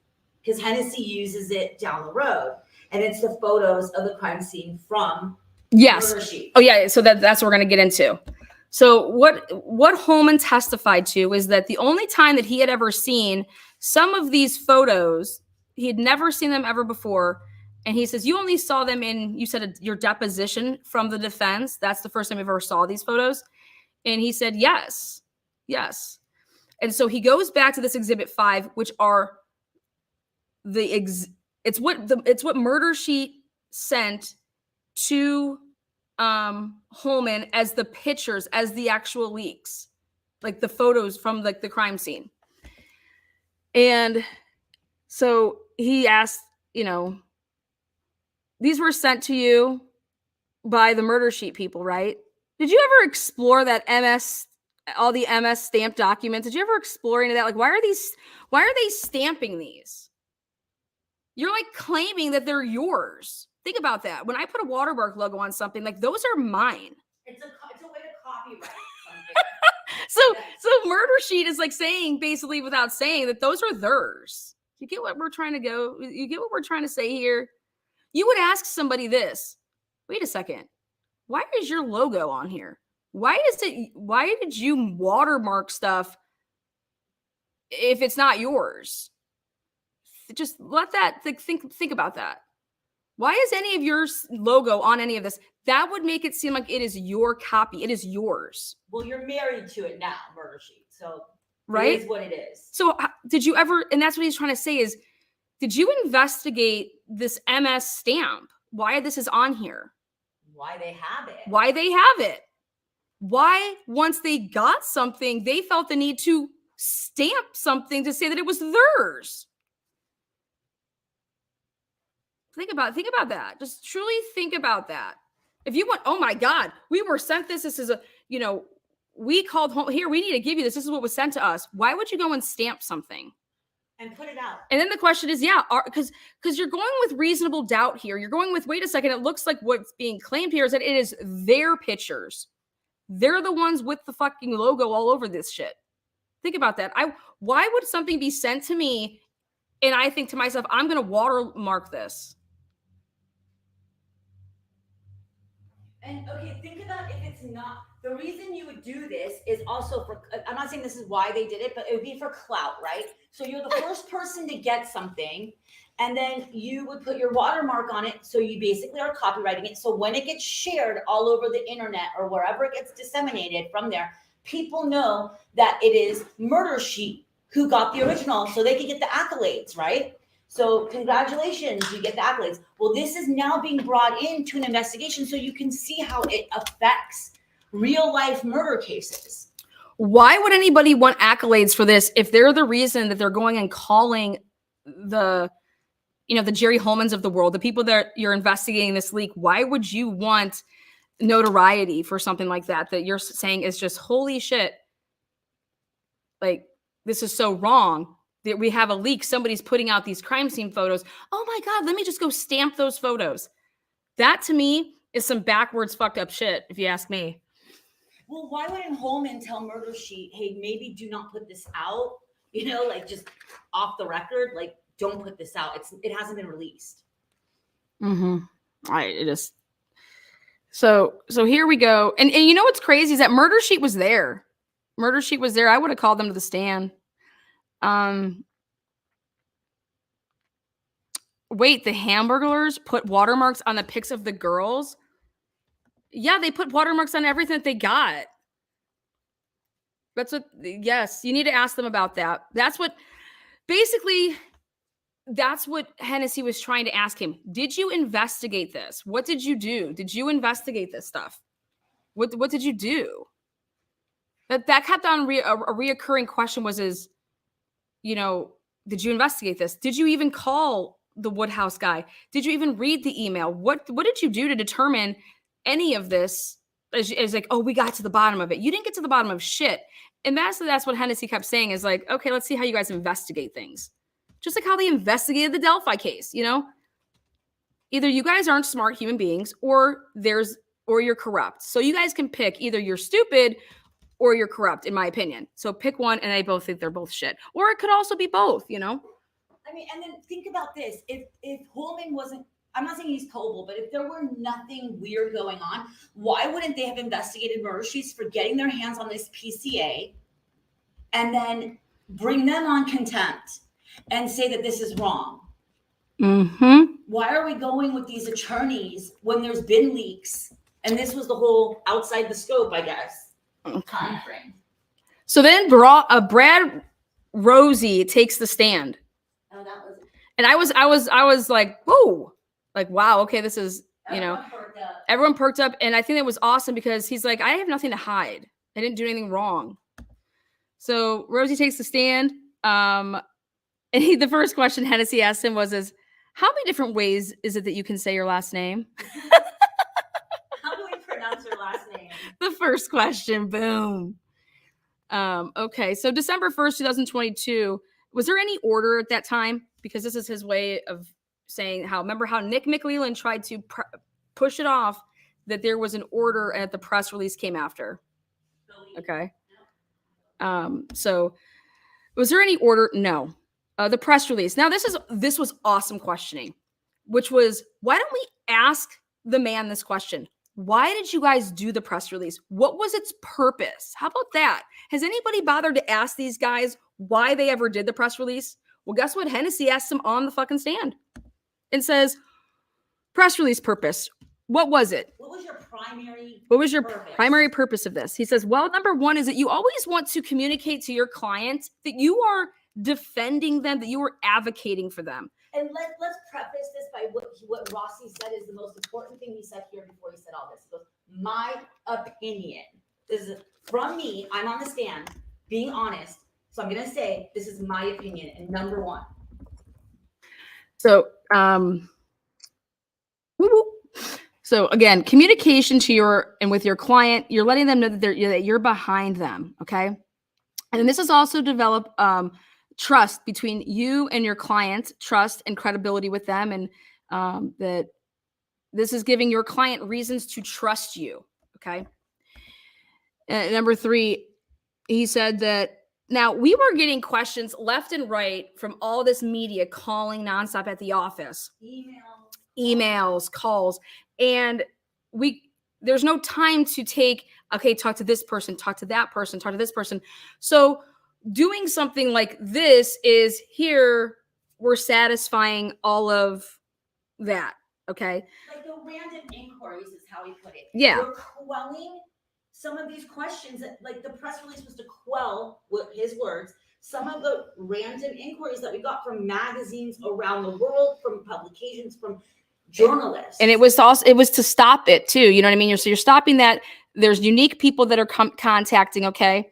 C: because Hennessy uses it down the road. And it's the photos of the crime scene from Murder Sheet.
B: Oh, yeah. So that's what we're going to get into. So what Holman testified to is that the only time that he had ever seen some of these photos, he had never seen them ever before. And he says, you only saw them in, you said your deposition from the defense. That's the first time you ever saw these photos. And he said, yes. And so he goes back to this Exhibit 5, which are it's what Murder Sheet sent to Holman as the pictures, as the actual leaks, like the photos from like the crime scene. And so he asked, these were sent to you by the Murder Sheet people, right? Did you ever explore that all the MS stamped documents? Did you ever explore any of that? Like, why are they stamping these? You're like claiming that they're yours. Think about that. When I put a Watermark logo on something, like those are mine.
C: It's a way to copyright
B: So
C: something.
B: Murder Sheet is like saying, basically without saying, that those are theirs. You get what we're trying to go? You get what we're trying to say here? You would ask somebody this, wait a second, why is your logo on here? Why did you watermark stuff if it's not yours? Just let that, think about that. Why is any of your logo on any of this? That would make it seem like it is your copy. It is yours.
C: Well, you're married to it now, Murder Sheet. So
B: right?
C: It is what it is.
B: So did you ever, and that's what he's trying to say is, did you investigate this MS stamp? Why this is on here?
C: Why they have it?
B: Why, once they got something, they felt the need to stamp something to say that it was theirs? Think about that. Just truly think about that. If you want, oh my God, we were sent this. This is we called home here. We need to give you this. This is what was sent to us. Why would you go and stamp something?
C: And put it out.
B: And then the question is, because you're going with reasonable doubt here. You're going with, wait a second, it looks like what's being claimed here is that it is their pictures. They're the ones with the fucking logo all over this shit. Think about that. Why would something be sent to me and I think to myself, I'm going to watermark this?
C: And okay, think about if it's not, the reason you would do this is also for, I'm not saying this is why they did it, but it would be for clout, right? So you're the first person to get something, and then you would put your watermark on it. So you basically are copywriting it. So when it gets shared all over the internet or wherever it gets disseminated from there, people know that it is Murder Sheet who got the original, so they can get the accolades, right? So congratulations, you get the accolades. Well, this is now being brought into an investigation so you can see how it affects real life murder cases.
B: Why would anybody want accolades for this if they're the reason that they're going and calling the Jerry Holmans of the world, the people that you're investigating this leak? Why would you want notoriety for something like that you're saying is just holy shit. Like, this is so wrong that we have a leak. Somebody's putting out these crime scene photos. Oh my God, let me just go stamp those photos. That to me is some backwards fucked up shit, if you ask me.
C: Well, why wouldn't Holman tell Murder Sheet, hey, maybe do not put this out? You know, like just off the record, like don't put this out. It hasn't been released.
B: So here we go. And you know what's crazy is that Murder Sheet was there. Murder Sheet was there. I would have called them to the stand. Wait, the Hamburglers put watermarks on the pics of the girls? Yeah, they put watermarks on everything that they got. Yes, you need to ask them about that. That's what Hennessy was trying to ask him. Did you investigate this? What did you do? Did you investigate this stuff? What did you do? That kept on a reoccurring question was did you investigate this? Did you even call the Woodhouse guy? Did you even read the email? What did you do to determine any of this? Is like, oh, we got to the bottom of it. You didn't get to the bottom of shit. And that's what Hennessy kept saying is like, okay, let's see how you guys investigate things. Just like how they investigated the Delphi case, Either you guys aren't smart human beings or you're corrupt. So you guys can pick either you're stupid or you're corrupt, in my opinion. So pick one, and I both think they're both shit. Or it could also be both,
C: I mean, and then think about this. If Holman wasn't, I'm not saying he's culpable, but if there were nothing weird going on, why wouldn't they have investigated Murder Sheets for getting their hands on this PCA and then bring them on contempt and say that this is wrong? Why are we going with these attorneys when there's been leaks? And this was the whole outside the scope, I guess. Time frame.
B: So then Brad Rosie takes the stand.
C: Oh, that was.
B: And I was like, whoa, like, wow, okay, this is, everyone perked up. And I think it was awesome because he's like, I have nothing to hide. I didn't do anything wrong. So Rosie takes the stand. And the first question Hennessy asked him was, how many different ways is it that you can say your last name?
C: How do we pronounce your last name?
B: The first question, boom. Okay, so December 1st, 2022, was there any order at that time? Because this is his way of saying remember how Nick McLeland tried to push it off that there was an order and the press release came after. Okay. So was there any order? No. The press release. Now this was awesome questioning, which was, why don't we ask the man this question? Why did you guys do the press release? What was its purpose? How about that? Has anybody bothered to ask these guys why they ever did the press release? Well, guess what? Hennessy asked them on the fucking stand and says, press release purpose. What was it?
C: What was your
B: primary primary purpose of this? He says, well, number one is that you always want to communicate to your client that you are defending them, that you are advocating for them.
C: And let's preface this by what Rossi said is the most important thing he said here before he said all this. He goes, my opinion. This is from me. I'm on the stand being honest. So I'm going to say this is my opinion. And number one.
B: So, so again, communication with your client, you're letting them know that you're behind them. Okay. And then this is also develop, trust between you and your client, trust and credibility with them. And that this is giving your client reasons to trust you. Okay. Number three, he said that now we were getting questions left and right from all this media calling nonstop at the office, emails, calls, and there's no time to talk to this person, talk to that person, talk to this person. So doing something like this is here, we're satisfying all of that. Okay.
C: Like the random inquiries is how he put it.
B: Yeah.
C: We're quelling some of these questions that, like, the press release was to quell, with his words, some of the random inquiries that we got from magazines around the world, from publications, from journalists.
B: And it was to stop it too. You know what I mean? So you're stopping that. There's unique people that are contacting. Okay.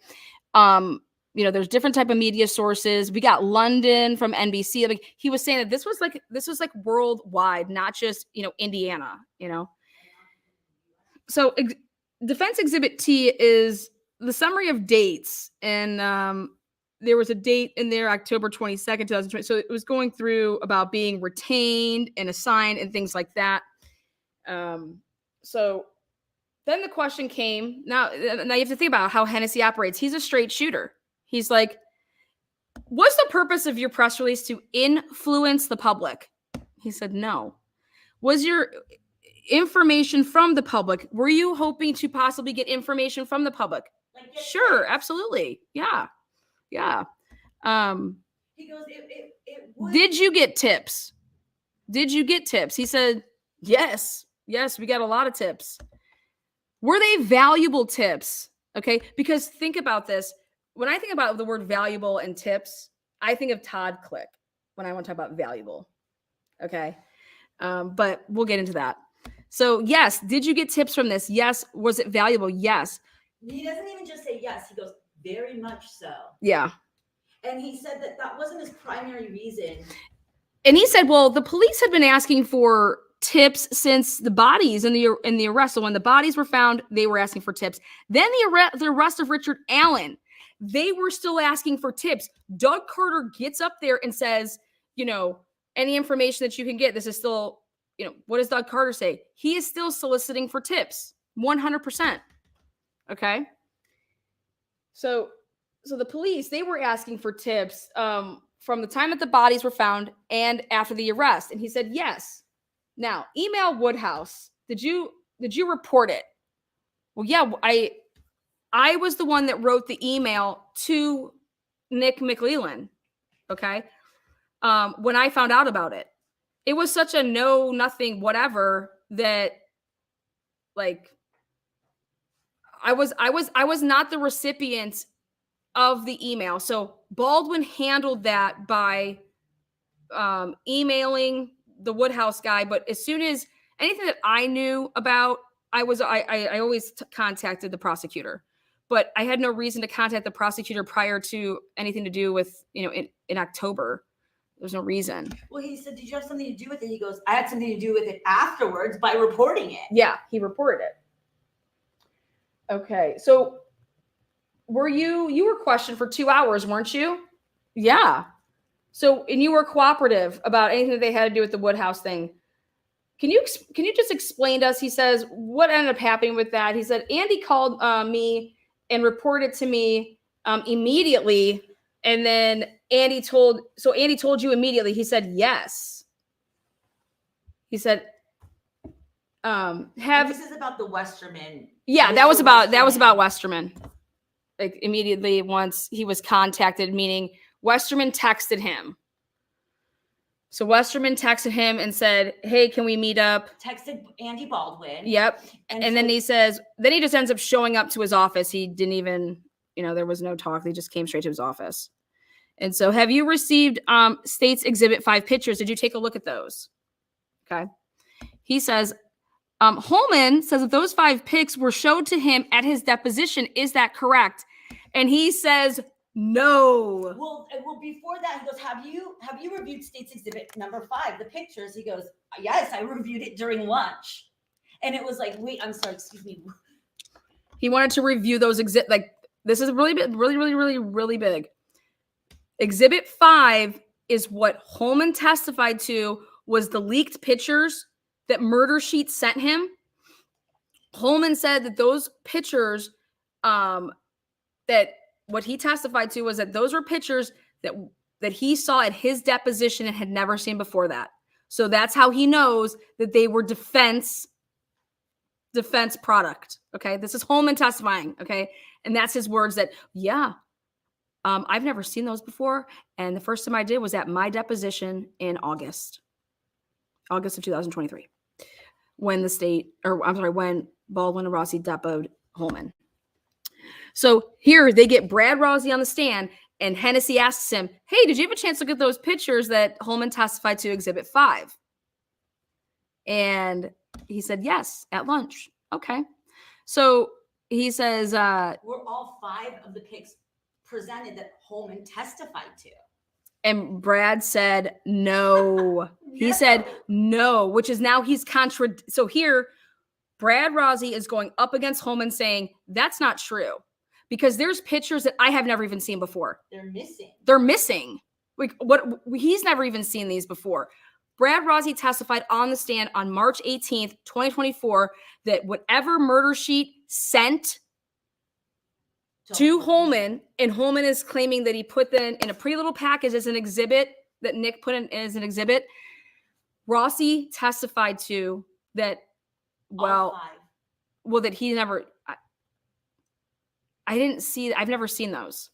B: There's different type of media sources. We got London from NBC. Like he was saying that this was like worldwide, not just, Indiana, So Defense Exhibit T is the summary of dates. And there was a date in there, October 22nd, 2020. So it was going through about being retained and assigned and things like that. So then the question came, now you have to think about how Hennessy operates. He's a straight shooter. He's like, what's the purpose of your press release? To influence the public? He said, no. Was your information from the public? Were you hoping to possibly get information from the public?
C: Like,
B: Sure, absolutely. Yeah.
C: He goes, it would.
B: Did you get tips? Did you get tips? He said, yes. Yes, we got a lot of tips. Were they valuable tips? Okay, because think about this. When I think about the word valuable and tips, I think of Todd Click when I want to talk about valuable. Okay, but we'll get into that. So yes, did you get tips from this? Yes. Was it valuable? Yes.
C: He doesn't even just say yes. He goes, very much so.
B: Yeah.
C: And he said that wasn't his primary reason.
B: And he said, well, the police had been asking for tips since the bodies in the arrest. So when the bodies were found, they were asking for tips. Then the arrest of Richard Allen, they were still asking for tips. Doug Carter gets up there and says, any information that you can get, this is still, what does Doug Carter say? He is still soliciting for tips, 100%. Okay. So the police, they were asking for tips from the time that the bodies were found and after the arrest. And he said, yes. Now, email Woodhouse. Did you report it? Well, yeah, I was the one that wrote the email to Nick McLeland. Okay. When I found out about it, it was such a no, nothing, whatever that like, I was not the recipient of the email. So Baldwin handled that by emailing the Woodhouse guy. But as soon as anything that I knew about, I always contacted the prosecutor. But I had no reason to contact the prosecutor prior to anything to do with, in October. There's no reason.
C: Well, he said, did you have something to do with it? He goes, I had something to do with it afterwards by reporting it.
B: Yeah, he reported it. Okay, so you were questioned for 2 hours, weren't you? Yeah. So, and you were cooperative about anything that they had to do with the Woodhouse thing. Can you just explain to us? He says, what ended up happening with that? He said, Andy called me and reported to me immediately. And then Andy told you immediately. He said, yes. He said,
C: this is about the Westerman.
B: Yeah, that was about Westerman. Like immediately once he was contacted, meaning Westerman texted him. So Westerman texted him and said, hey, can we meet up?
C: Texted Andy Baldwin.
B: Yep. And then he says, then he just ends up showing up to his office. He didn't even, there was no talk. They just came straight to his office. And so have you received State's Exhibit 5 pictures? Did you take a look at those? Okay. He says, Holman says that those 5 pics were showed to him at his deposition. Is that correct? And he says, no.
C: Well, before that, he goes, have you reviewed State's Exhibit number 5, the pictures? He goes, yes, I reviewed it during lunch. And it was like, wait, I'm sorry, excuse me.
B: He wanted to review those this is really big, really, really, really, really big. Exhibit 5 is what Holman testified to was the leaked pictures that Murder Sheet sent him. Holman said that those pictures, that what he testified to was that those were pictures that he saw at his deposition and had never seen before that. So that's how he knows that they were defense product. Okay. This is Holman testifying. Okay. And that's his words that, yeah, I've never seen those before. And the first time I did was at my deposition in August of 2023, when when Baldwin and Rossi depoted Holman. So here they get Brad Rossi on the stand, and Hennessy asks him, hey, did you have a chance to look at those pictures that Holman testified to Exhibit 5? And he said, yes, at lunch. Okay. So he says,
C: were all 5 of the pics presented that Holman testified to?
B: And Brad said, no. He said, no, which is now he's So here, Brad Rossi is going up against Holman saying, that's not true. Because there's pictures that I have never even seen before.
C: They're missing.
B: They're missing. Like what? He's never even seen these before. Brad Rossi testified on the stand on March 18th, 2024, that whatever murder sheet sent to Holman, and Holman is claiming that he put them in a pretty little package as an exhibit, that Nick put in as an exhibit. Rossi testified to that, that he never, I didn't see, I've never seen those.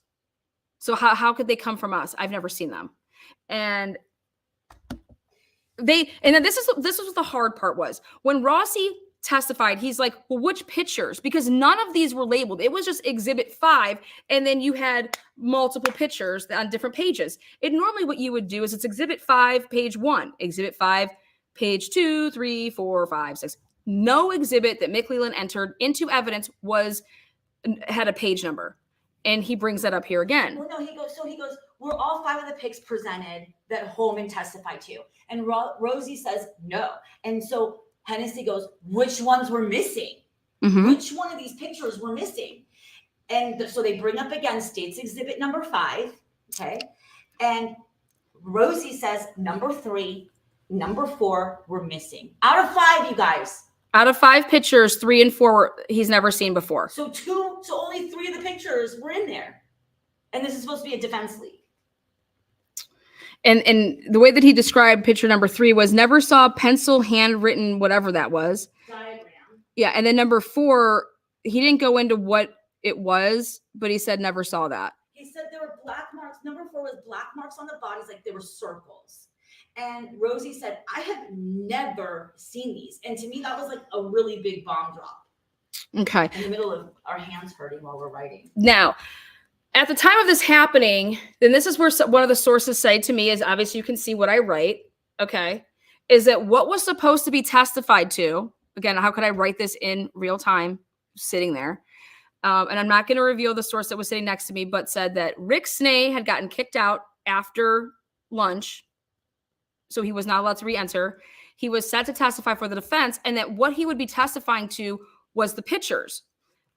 B: So how could they come from us? I've never seen them. And then this is what the hard part was. When Rossi testified, he's like, well, which pictures? Because none of these were labeled. It was just exhibit 5. And then you had multiple pictures on different pages. And normally what you would do is it's exhibit 5, page 1, exhibit 5, page 2, 3, 4, 5, 6. No exhibit that Mick Leland entered into evidence had a page number. And he brings that up here again.
C: Well, no, he goes, were all 5 of the pics presented that Holman testified to? And Rosie says no. And so Hennessy goes, which ones were missing?
B: Mm-hmm.
C: Which one of these pictures were missing? And so they bring up again State's Exhibit number 5, okay? And Rosie says number 3, number 4 were missing. Out of 5, you guys.
B: Out of 5 pictures, 3 and 4 he's never seen before.
C: So only 3 of the pictures were in there. And this is supposed to be a defense league.
B: And the way that he described picture number 3 was never saw pencil handwritten, whatever that was.
C: Diagram.
B: Yeah. And then number 4, he didn't go into what it was, but he said never saw that.
C: He said there were black marks. Number 4 was black marks on the bodies, like they were circles. And Rosie said, I have never seen these. And to me, that was like a really big bomb drop.
B: Okay.
C: In the middle of our hands hurting while we're writing.
B: Now, at the time of this happening, then this is where one of the sources say to me is, obviously you can see what I write, okay, is that what was supposed to be testified to, again, how could I write this in real time, sitting there, and I'm not going to reveal the source that was sitting next to me, but said that Rick Snay had gotten kicked out after lunch, so he was not allowed to re-enter. He was set to testify for the defense, and that what he would be testifying to was the pictures.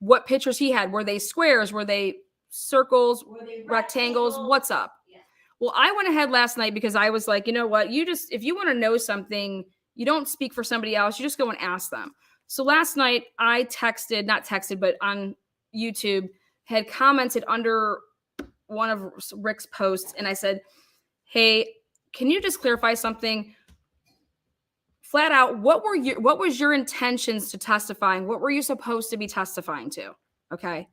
B: What pictures he had. Were they squares? Were they circles, rectangles? What's up? Yeah. Well, I went ahead last night because I was like, you know what? If you want to know something, you don't speak for somebody else. You just go and ask them. So last night I not texted, but on YouTube had commented under one of Rick's posts. And I said, hey, can you just clarify something? Flat out, what was your intentions to testifying? What were you supposed to be testifying to? Okay.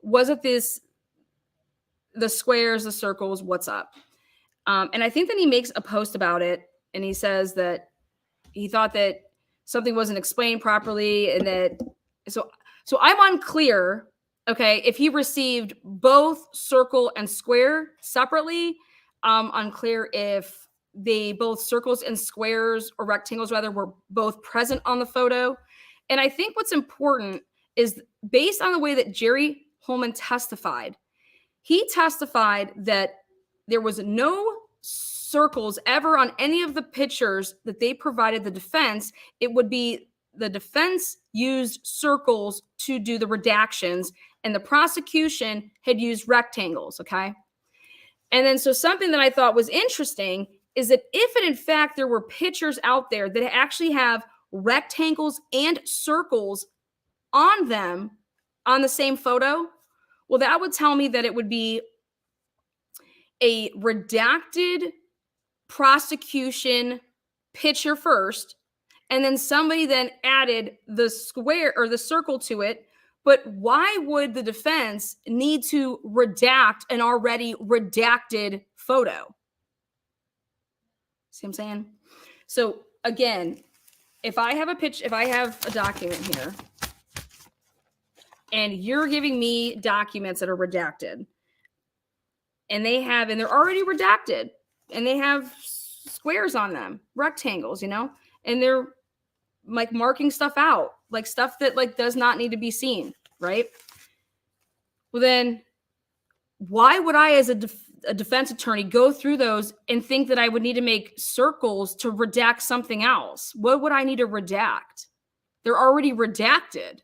B: Was it the squares, the circles, what's up? And I think that he makes a post about it, and he says that he thought that something wasn't explained properly, and that so I'm unclear, okay, if he received both circle and square separately. Unclear if both circles and squares, or rectangles rather, were both present on the photo. And I think what's important is, based on the way that Jerry Holman testified, he testified that there was no circles ever on any of the pictures that they provided the defense. It would be the defense used circles to do the redactions, and the prosecution had used rectangles, okay? And then so something that I thought was interesting is that if in fact there were pictures out there that actually have rectangles and circles on them on the same photo, well, that would tell me that it would be a redacted prosecution picture first, and then somebody then added the square or the circle to it. But why would the defense need to redact an already redacted photo? See what I'm saying? So again, if I have a document here, and you're giving me documents that are redacted, and they're already redacted, and they have squares on them, rectangles, and they're like marking stuff out, like stuff that like does not need to be seen, right? Well, then why would I, as a defense attorney, go through those and think that I would need to make circles to redact something else? What would I need to redact? They're already redacted.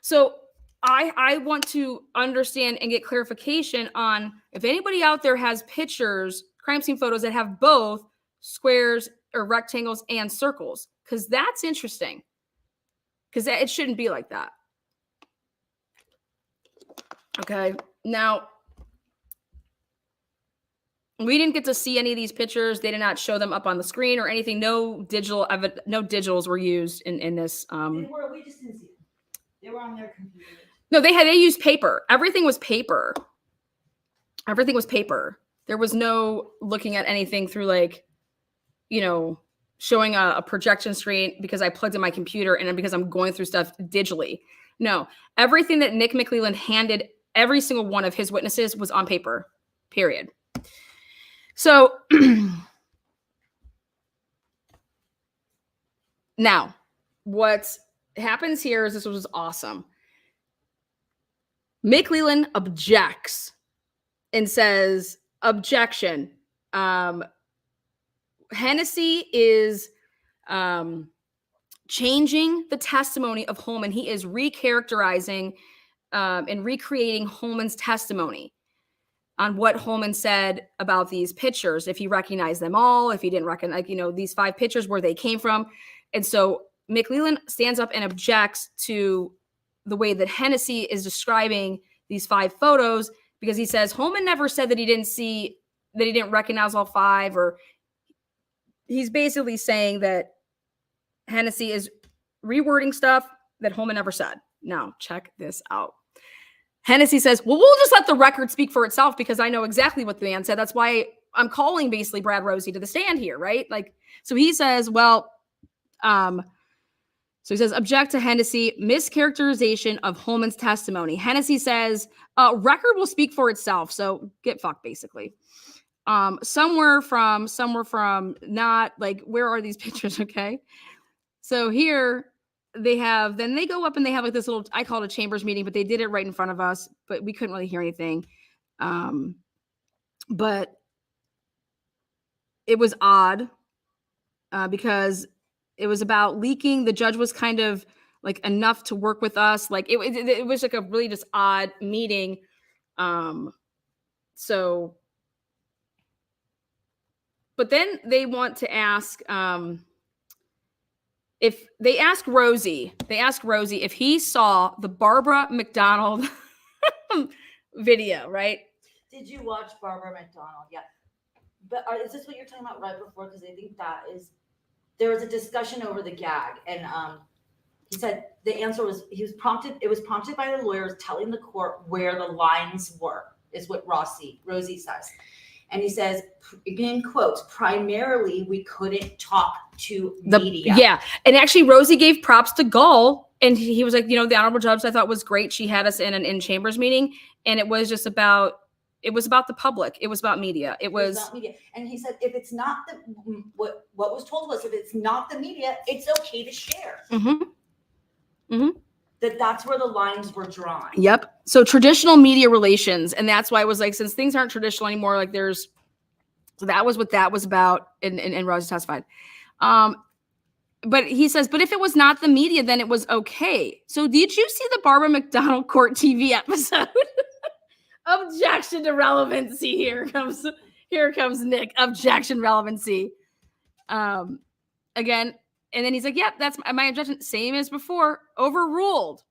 B: So I want to understand and get clarification on if anybody out there has pictures, crime scene photos that have both squares or rectangles and circles, because that's interesting. Because it shouldn't be like that. Okay. Now, we didn't get to see any of these pictures. They did not show them up on the screen or anything. No digitals were used in this.
C: We just didn't see them. They were on their computers.
B: No, they used paper. Everything was paper. Everything was paper. There was no looking at anything through like, showing a projection screen because I plugged in my computer and because I'm going through stuff digitally. No, everything that Nick McClelland handed every single one of his witnesses was on paper, period. So now what happens here is this was awesome. McClelland objects and says, objection. Hennessy is changing the testimony of Holman. He is recharacterizing and recreating Holman's testimony on what Holman said about these pictures, if he recognized them all, if he didn't recognize, these 5 pictures, where they came from. And so McClelland stands up and objects to the way that Hennessy is describing these 5 photos, because he says Holman never said that he didn't recognize all 5, or he's basically saying that Hennessy is rewording stuff that Holman never said. Now, check this out. Hennessy says, well, we'll just let the record speak for itself because I know exactly what the man said. That's why I'm calling basically Brad Rosie to the stand here, right? So he says, well, so he says, object to Hennessy, mischaracterization of Holman's testimony. Hennessy says, record will speak for itself. So get fucked, basically. Somewhere from not, where are these pictures? Okay. So here then they go up and they have this little, I call it a chambers meeting, but they did it right in front of us, but we couldn't really hear anything. But it was odd because it was about leaking. The judge was kind of enough to work with us. It was a really just odd meeting. So, but then they want to ask, if they ask Rosie if he saw the Barbara McDonald video, right?
C: Did you watch Barbara McDonald? Yeah. But is this what you're talking about right before? Because I think there was a discussion over the gag, and he said the answer was it was prompted by the lawyers telling the court where the lines were, is what Rosie says. And he says, in quotes, primarily we couldn't talk to media.
B: Yeah. And actually Rosie gave props to Gall, and he was like, the honorable judge I thought was great. She had us in an in-chambers meeting, and it was about the public. It was about media. It was about media.
C: And he said, if it's not what was told was, if it's not the media, it's okay to share. Mm-hmm. Mm-hmm. That's where the lines were drawn.
B: Yep. So traditional media relations. And that's why it was since things aren't traditional anymore, so that was what that was about. And Rosie testified. But he says, but if it was not the media, then it was okay. So did you see the Barbara McDonald Court TV episode? Objection to relevancy. Here comes Nick. Objection relevancy. Again. And then he's like, yep, that's my objection. Same as before. Overruled.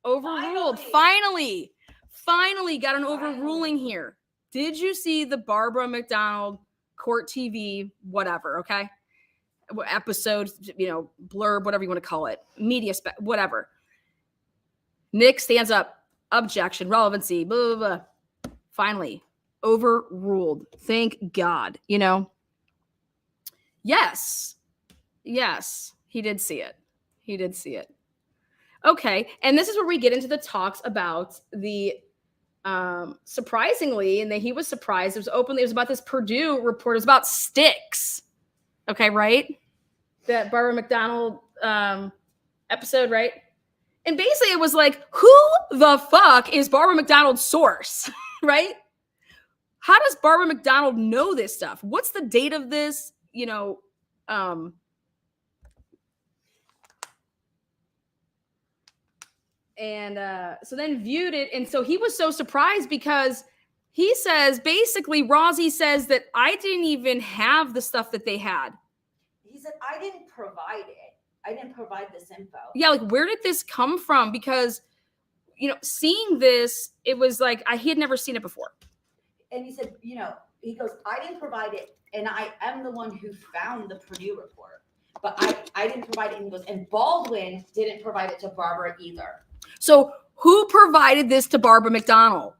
B: Finally got an overruling here. Did you see the Barbara McDonald Court TV, whatever, okay? Episode, blurb, whatever you want to call it. Media spec, whatever. Nick stands up. Objection, relevancy, blah, blah, blah. Finally, overruled. Thank God, Yes, he did see it. Okay, and this is where we get into the talks about the surprisingly, and he was surprised. It was about this Purdue report. It was about sticks. Okay, right? That Barbara McDonald episode, right? And basically it was who the fuck is Barbara McDonald's source, right? How does Barbara McDonald know this stuff? What's the date of this? And so then viewed it. And so he was so surprised because he says, basically, Rosie says that I didn't even have the stuff that they had.
C: He said, I didn't provide it. I didn't provide this info.
B: Yeah, like, where did this come from? Because, you know, seeing this, it was like, he had never seen it before.
C: And he said, you know, he goes, I didn't provide it. And I am the one who found the Purdue report. But I didn't provide it. And he goes, and Baldwin didn't provide it to Barbara either.
B: So who provided this to Barbara McDonald?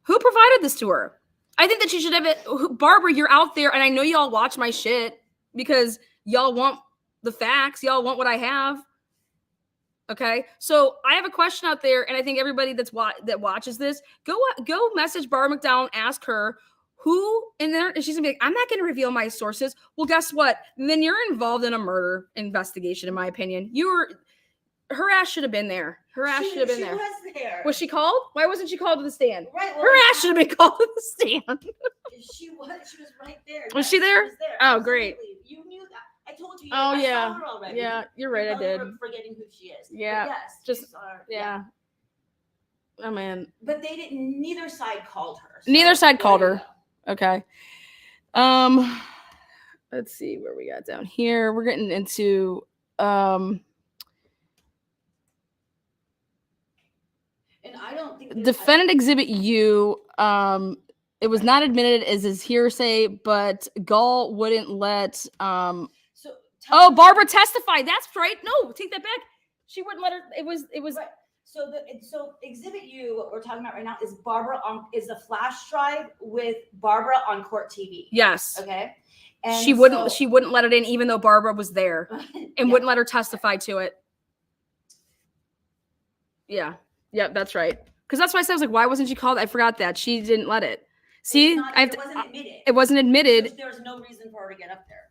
B: Who provided this to her? I think that she should have it. Barbara, you're out there, and I know y'all watch my shit because y'all want the facts. Y'all want what I have. Okay, so I have a question out there, and I think everybody that watches this, go message Barbara McDonald, ask her who, and she's gonna be like, I'm not gonna reveal my sources. Well, guess what? Then you're involved in a murder investigation, in my opinion. Her ass should have been there. Her ass should have been there.
C: She was there.
B: Was she called? Why wasn't she called to the stand?
C: Right. Well,
B: her ass should have been called to the stand.
C: She was right there.
B: Was she there?
C: She was there.
B: Oh, great.
C: You knew that. I told you.
B: Oh,
C: I
B: yeah.
C: saw her already.
B: Yeah, you're right. I did.
C: Forgetting who she is.
B: Yeah.
C: But yes.
B: Just,
C: saw her.
B: yeah. Oh, man.
C: But they didn't. Neither side called her. So
B: Neither side called her.
C: Go.
B: Okay. Let's see where we got down here. We're getting into
C: And I don't think
B: Defendant Exhibit U. It was not admitted as his hearsay, but Gall wouldn't let Barbara testified. That's right. No, take that back. She wouldn't let her. It was
C: right. So Exhibit U, what we're talking about right now, is Barbara is a flash drive with Barbara on court TV.
B: Yes.
C: Okay. And
B: she wouldn't let it in, even though Barbara was there, and wouldn't let her testify to it. Yeah. Yeah, that's right. Because that's why I said, I was like, why wasn't she called? I forgot that. She didn't let it. See,
C: it wasn't admitted.
B: It wasn't admitted.
C: So there's no reason for her to get up there.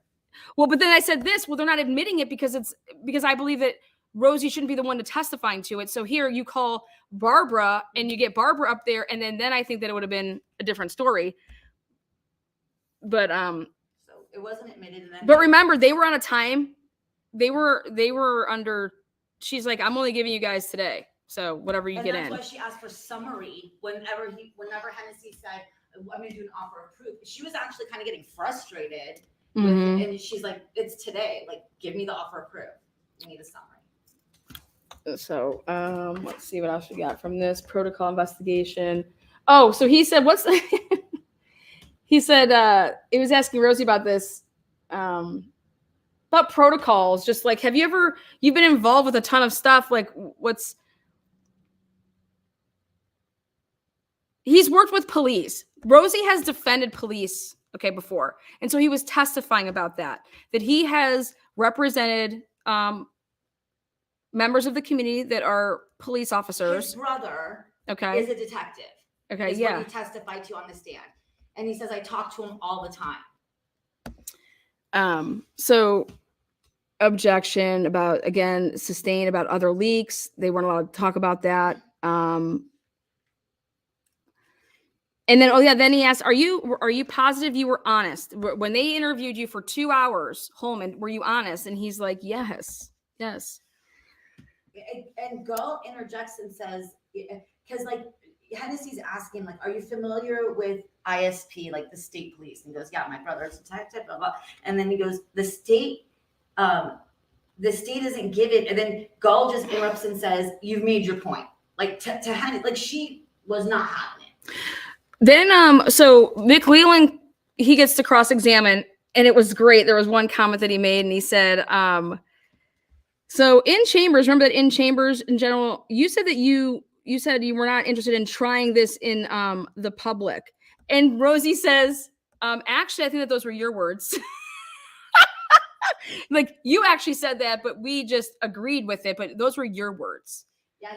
B: Well, but then I said this. Well, they're not admitting it because I believe that Rosie shouldn't be the one to testifying to it. So here you call Barbara and you get Barbara up there, and then I think that it would have been a different story. But
C: so it wasn't admitted. And then
B: but remember, they were on a time. They were under. She's like, I'm only giving you guys today. So whatever you get in.
C: That's why she asked for summary whenever Hennessy said, I'm going to do an offer of proof. She was actually kind of getting frustrated. And she's like, it's today. Like, give me the offer of proof. We need a summary.
B: So let's see what else we got from this protocol investigation. Oh, so he said, he said, he was asking Rosie about this, about protocols. Just like, you've been involved with a ton of stuff. Like he's worked with police. Rosie has defended police, before. And so he was testifying about that he has represented members of the community that are police officers.
C: His brother is a detective.
B: Okay,
C: is what he testified to on the stand. And he says, I talk to him all the time.
B: So objection about, again, sustained about other leaks. They weren't allowed to talk about that. And then, then he asked, are you positive you were honest? When they interviewed you for 2 hours, Holman, were you honest? And he's like, yes.
C: And Gull interjects and says, because like Hennessy's asking, like, are you familiar with ISP, like the state police? And he goes, yeah, my brother's a detective, blah, blah. And then he goes, the state doesn't give it. And then Gull just interrupts and says, you've made your point. Like to Hennessy, like she was not having it.
B: Then, so Nick Leland, he gets to cross-examine, and it was great. There was one comment that he made, and he said, so in chambers, remember that in chambers in general, you said that you said you were not interested in trying this in the public. And Rosie says, actually, I think that those were your words. Like, you actually said that, but we just agreed with it, but those were your words.
C: Yeah,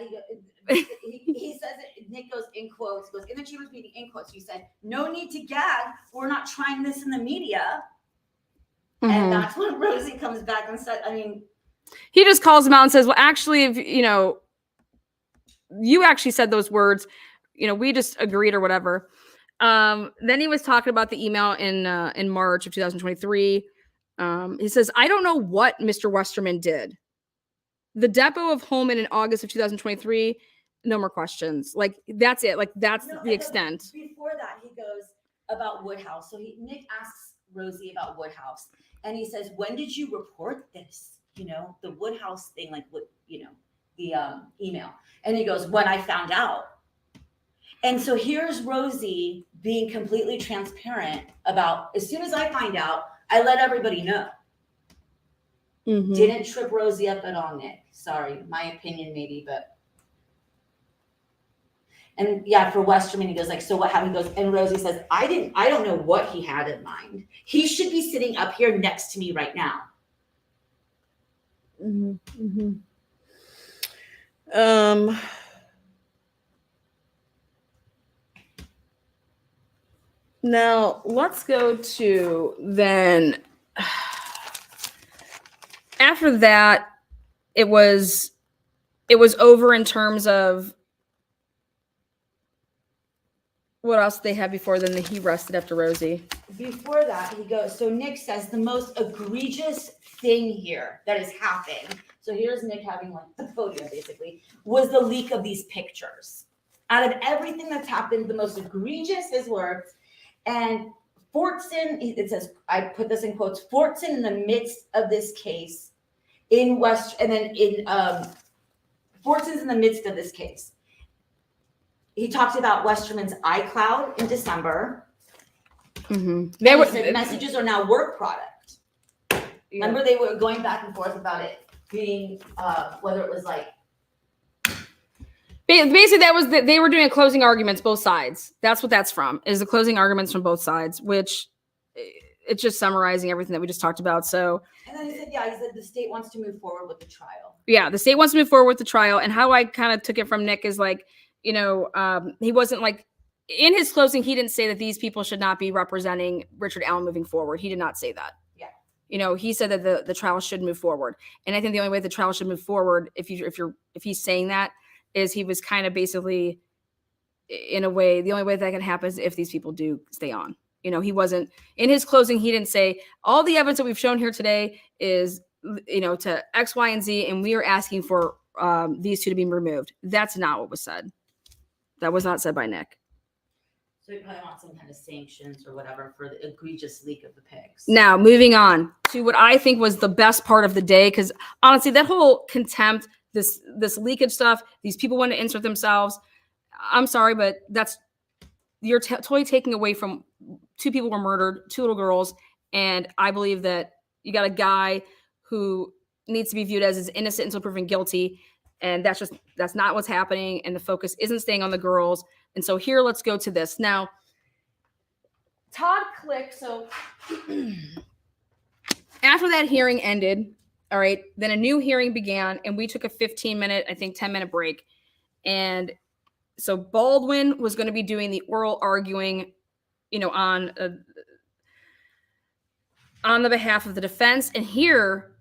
C: he says it, Nick goes in quotes, goes, in the chambers meeting, in quotes, you said, no need to gag, we're not trying this in the media. Mm-hmm. And that's when Rosie comes back and said,
B: he just calls him out and says, well, actually, if you actually said those words, we just agreed or whatever. Then he was talking about the email in March of 2023. He says, I don't know what Mr. Westerman did. the depot of Holman in August of 2023. No more questions. Like that's it. Like that's
C: No,
B: the extent.
C: Before that, he goes about Woodhouse. So Nick asks Rosie about Woodhouse, and he says, "When did you report this? You know, the Woodhouse thing, like what, you know, the email." And he goes, "When I found out." And so here's Rosie being completely transparent about, as soon as I find out, I let everybody know.
B: Mhm.
C: Didn't trip Rosie up at all, Nick. Sorry, my opinion maybe, but. And yeah, for Westerman, he goes like, "So what happened?" He goes, and Rosie says, I don't know what he had in mind. He should be sitting up here next to me right now.
B: Mm-hmm. Mm-hmm. Now let's go to then. After that, it was over in terms of what else they had before then. He rested after Rosie.
C: Before that, he goes, so Nick says the most egregious thing here that has happened. So here's Nick having like the podium basically, was the leak of these pictures. Out of everything that's happened, the most egregious, his words. And Fortson, it says, I put this in quotes, Fortson in the midst of this case in West, and then in Fortson's in the midst of this case. He talks about Westerman's iCloud in December.
B: Mm-hmm.
C: Messages are now work product. Yeah. Remember, they were going back and forth about it being whether it was like.
B: Basically, that was they were doing closing arguments, both sides. That's what that's from, is the closing arguments from both sides, which it's just summarizing everything that we just talked about. So.
C: And then he said the state wants to move forward with the trial.
B: Yeah, the state wants to move forward with the trial, and how I kind of took it from Nick is like, you know, he wasn't like, in his closing, he didn't say that these people should not be representing Richard Allen moving forward. He did not say that.
C: Yeah.
B: You know, he said that the trial should move forward. And I think the only way the trial should move forward, if he's saying that, is he was kind of basically, in a way, the only way that can happen is if these people do stay on. You know, he wasn't, in his closing, he didn't say, all the evidence that we've shown here today is, you know, to X, Y, and Z, and we are asking for these two to be removed. That's not what was said. That was not said by Nick.
C: So we probably want some kind of sanctions or whatever for the egregious leak of the pics.
B: Now, moving on to what I think was the best part of the day, because honestly, that whole contempt, this leakage stuff, these people want to insert themselves. I'm sorry, but you're totally taking away from two people were murdered, two little girls, and I believe that you got a guy who needs to be viewed as innocent until proven guilty, and that's not what's happening, and the focus isn't staying on the girls. And so here, let's go to this. Now, Todd Click, so after that hearing ended, all right, then a new hearing began, and we took a 15-minute, I think 10-minute break. And so Baldwin was going to be doing the oral arguing, you know, on the behalf of the defense. And here,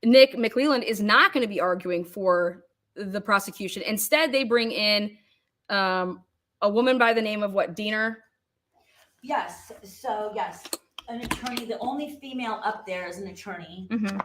B: Nick McClelland is not going to be arguing for the prosecution. Instead, they bring in a woman by the name of Diener?
C: Yes. So yes, an attorney. The only female up there is an attorney.
B: Mm-hmm.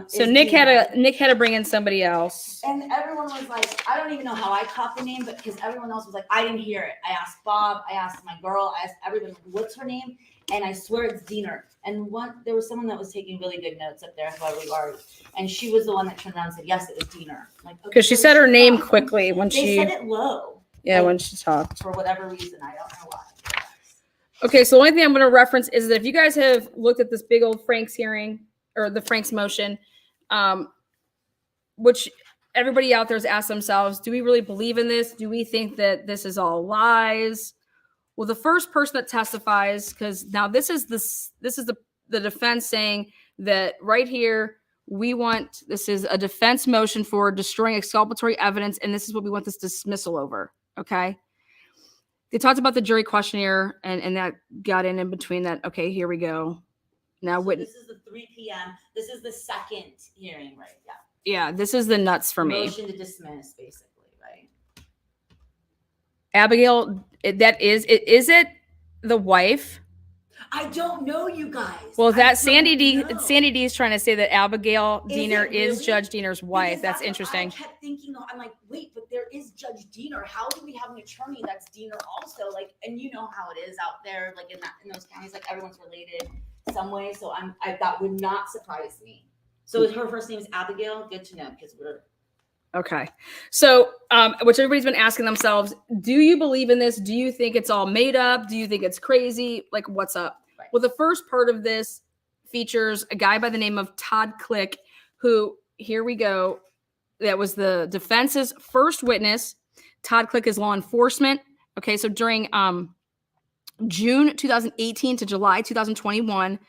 B: So Nick had to bring in somebody else.
C: And everyone was like, I don't even know how I caught the name, but because everyone else was like, I didn't hear it. I asked Bob, I asked my girl, I asked everyone, what's her name? And I swear it's Diener. And there was someone that was taking really good notes up there while we were, and she was the one that turned around and said, yes, it was Diener. Like,
B: because she said her name quickly when
C: they said it low.
B: Yeah, when she talked.
C: For whatever reason, I don't know why.
B: Okay, so the only thing I'm going to reference is that if you guys have looked at this big old Frank's hearing, or the Frank's motion, which everybody out there has asked themselves, do we really believe in this? Do we think that this is all lies? Well, the first person that testifies, because now this is the defense saying that right here, this is a defense motion for destroying exculpatory evidence, and this is what we want this dismissal over, okay? They talked about the jury questionnaire, and that got in between that. Okay, here we go. Now,
C: so this is the 3 p.m. This is the second hearing, right? Yeah.
B: Yeah, this is the nuts for me.
C: Motion to dismiss, basically, right?
B: Abigail, is it the wife?
C: I don't know, you guys.
B: Well,
C: I
B: that
C: don't
B: Sandy D
C: know.
B: is trying to say that Abigail
C: Is
B: Diener
C: it
B: is
C: really?
B: Judge Diener's wife.
C: Because
B: That's
C: what
B: interesting.
C: I kept thinking, I'm like, wait, but there is Judge Diener. How do we have an attorney that's Diener also? Like, and you know how it is out there, like in those counties, like everyone's related some way. So that would not surprise me. So her first name is Abigail. Good to know, because we're
B: Okay. So, which everybody's been asking themselves, do you believe in this? Do you think it's all made up? Do you think it's crazy? Like, what's up?
C: right.
B: Well, the first part of this features a guy by the name of Todd Click, who, here we go, that was the defense's first witness. Todd Click is law enforcement. Okay, so during June 2018 to July 2021,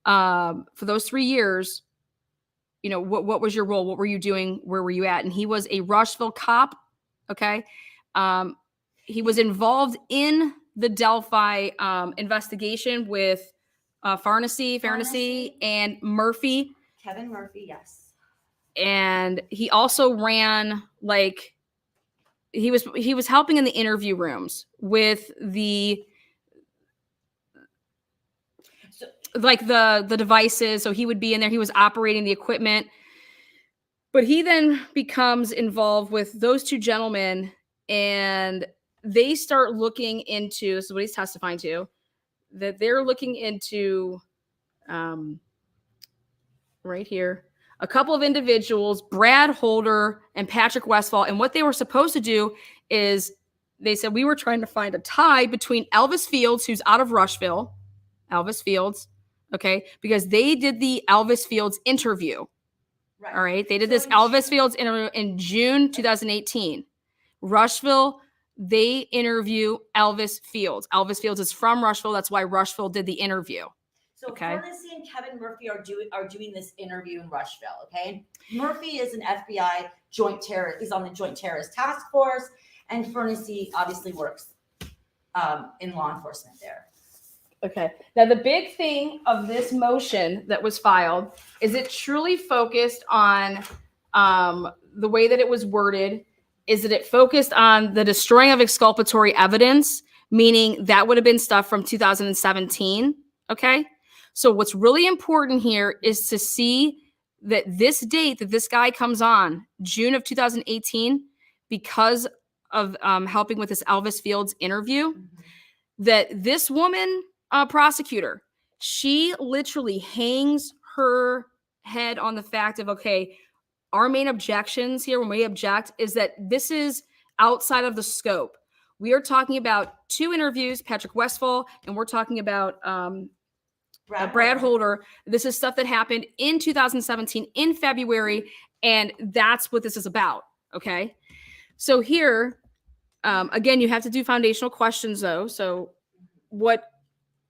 B: for those 3 years, you know, what was your role? What were you doing? Where were you at? And he was a Rushville cop. Okay. He was involved in the Delphi investigation with Farnacy and Murphy.
C: Kevin Murphy, yes.
B: And he also ran, like, he was helping in the interview rooms with the the devices. So he would be in there. He was operating the equipment. But he then becomes involved with those two gentlemen, and they start looking into, this is what he's testifying to, that they're looking into, right here, a couple of individuals, Brad Holder and Patrick Westfall. And what they were supposed to do is they said, we were trying to find a tie between Elvis Fields, who's out of Rushville, Elvis Fields, okay, because they did the Elvis Fields interview.
C: Right.
B: All right. They did this Elvis Fields interview in June 2018. Rushville, they interview Elvis Fields. Elvis Fields is from Rushville. That's why Rushville did the interview.
C: So
B: okay.
C: Farnacy and Kevin Murphy are doing this interview in Rushville. Okay. Murphy is an FBI joint terrorist. He's on the Joint Terrorist Task Force, and Farnacy obviously works in law enforcement there.
B: Okay. Now, the big thing of this motion that was filed is it truly focused on the way that it was worded, is that it focused on the destroying of exculpatory evidence, meaning that would have been stuff from 2017. Okay. So what's really important here is to see that this date that this guy comes on, June of 2018, because of helping with this Elvis Fields interview, that this woman, prosecutor, she literally hangs her head on the fact of, okay, our main objections here when we object is that this is outside of the scope. We are talking about 2 interviews, Patrick Westfall, and we're talking about Brad Holder. This is stuff that happened in 2017 in February, and that's what this is about. Okay. So here, again, you have to do foundational questions though. So what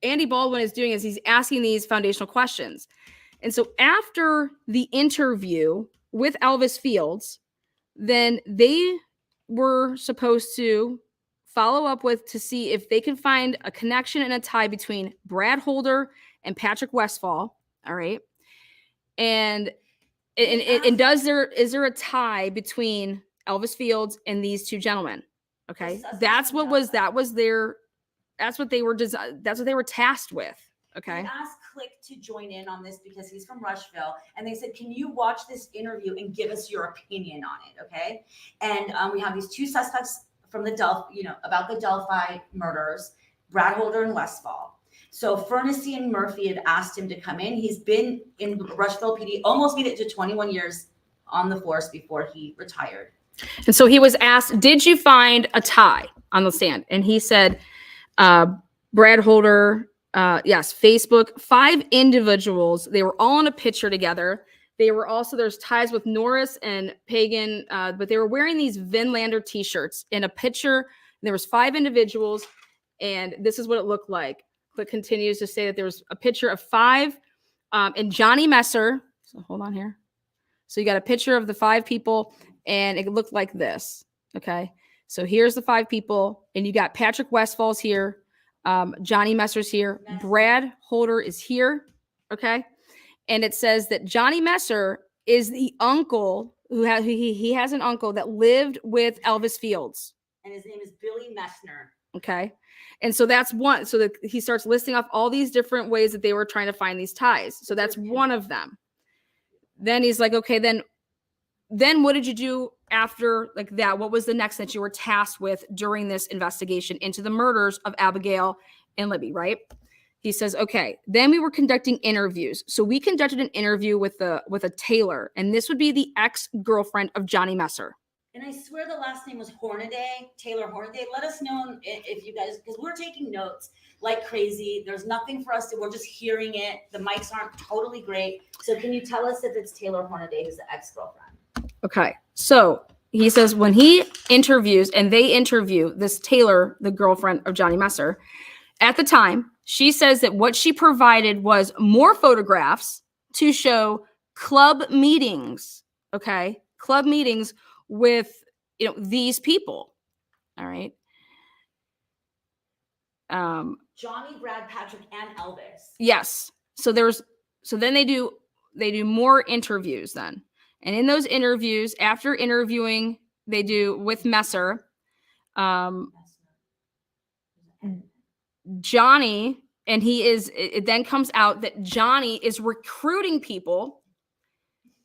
B: Andy Baldwin is doing is he's asking these foundational questions. And so after the interview with Elvis Fields, then they were supposed to follow up with to see if they can find a connection and a tie between Brad Holder and Patrick Westfall. All right. And is there a tie between Elvis Fields and these 2 gentlemen? Okay. That's what they were tasked with. Okay.
C: He asked Click to join in on this because he's from Rushville, and they said, "Can you watch this interview and give us your opinion on it?" Okay. And we have these 2 suspects from the about the Delphi murders, Brad Holder and Westfall. So Farnacy and Murphy had asked him to come in. He's been in Rushville PD, almost made it to 21 years on the force before he retired.
B: And so he was asked, "Did you find a tie on the stand?" And he said, Brad Holder, yes, Facebook, 5 individuals. They were all in a picture together. They were also, there's ties with Norris and Pagan, but they were wearing these Vinlander t-shirts in a picture. There was 5 individuals, and this is what it looked like. Click continues to say that there was a picture of 5 and Johnny Messer. So hold on here. So you got a picture of the 5 people, and it looked like this. Okay. So here's the 5 people, and you got Patrick Westfall's here. Johnny Messer's here. Brad Holder is here. Okay. And it says that Johnny Messer is the uncle he has an uncle that lived with Elvis Fields.
C: And his name is Billy Messner.
B: Okay. And so that's one. So that he starts listing off all these different ways that they were trying to find these ties. So that's one of them. Then he's like, okay, then what did you do after like that? What was the next that you were tasked with during this investigation into the murders of Abigail and Libby, right? He says, okay, then we were conducting interviews. So we conducted an interview with a Taylor, and this would be the ex-girlfriend of Johnny Messer.
C: And I swear the last name was Hornaday, Taylor Hornaday. Let us know if you guys, because we're taking notes like crazy. There's nothing for us to, we're just hearing it. The mics aren't totally great. So can you tell us if it's Taylor Hornaday, who's the ex-girlfriend?
B: Okay. So he says when he interviews and they interview this Taylor, the girlfriend of Johnny Messer, at the time, she says that what she provided was more photographs to show club meetings. Okay. Club meetings with, these people. All right.
C: Johnny, Brad, Patrick, and Elvis.
B: Yes. So then they do more interviews then. And in those interviews, after interviewing, they do with Messer, Johnny, and it then comes out that Johnny is recruiting people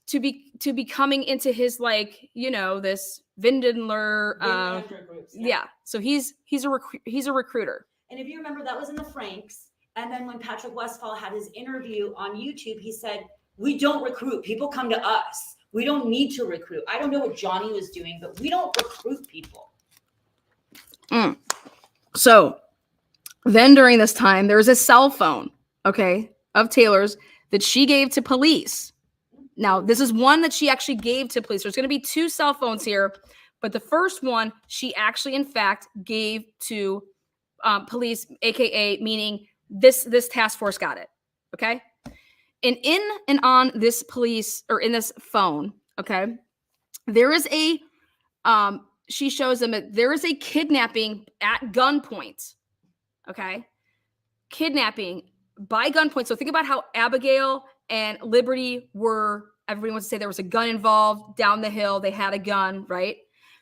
B: to be coming into his, like, this Vindendler, yeah. So he's a recruiter.
C: And if you remember, that was in the Franks. And then when Patrick Westphal had his interview on YouTube, he said, we don't recruit. People come to us. We don't need to recruit. I don't know what Johnny was doing, but we don't recruit people.
B: So then during this time, there was a cell phone, okay, of Taylor's that she gave to police. Now, this is one that she actually gave to police. There's going to be 2 cell phones here, but the first one she actually, in fact, gave to police, aka meaning this task force got it, okay? And in and on this police, or in this phone, okay, there is she shows them that there is a kidnapping at gunpoint, okay? Kidnapping by gunpoint. So think about how Abigail and Liberty everybody wants to say there was a gun involved down the hill. They had a gun, right?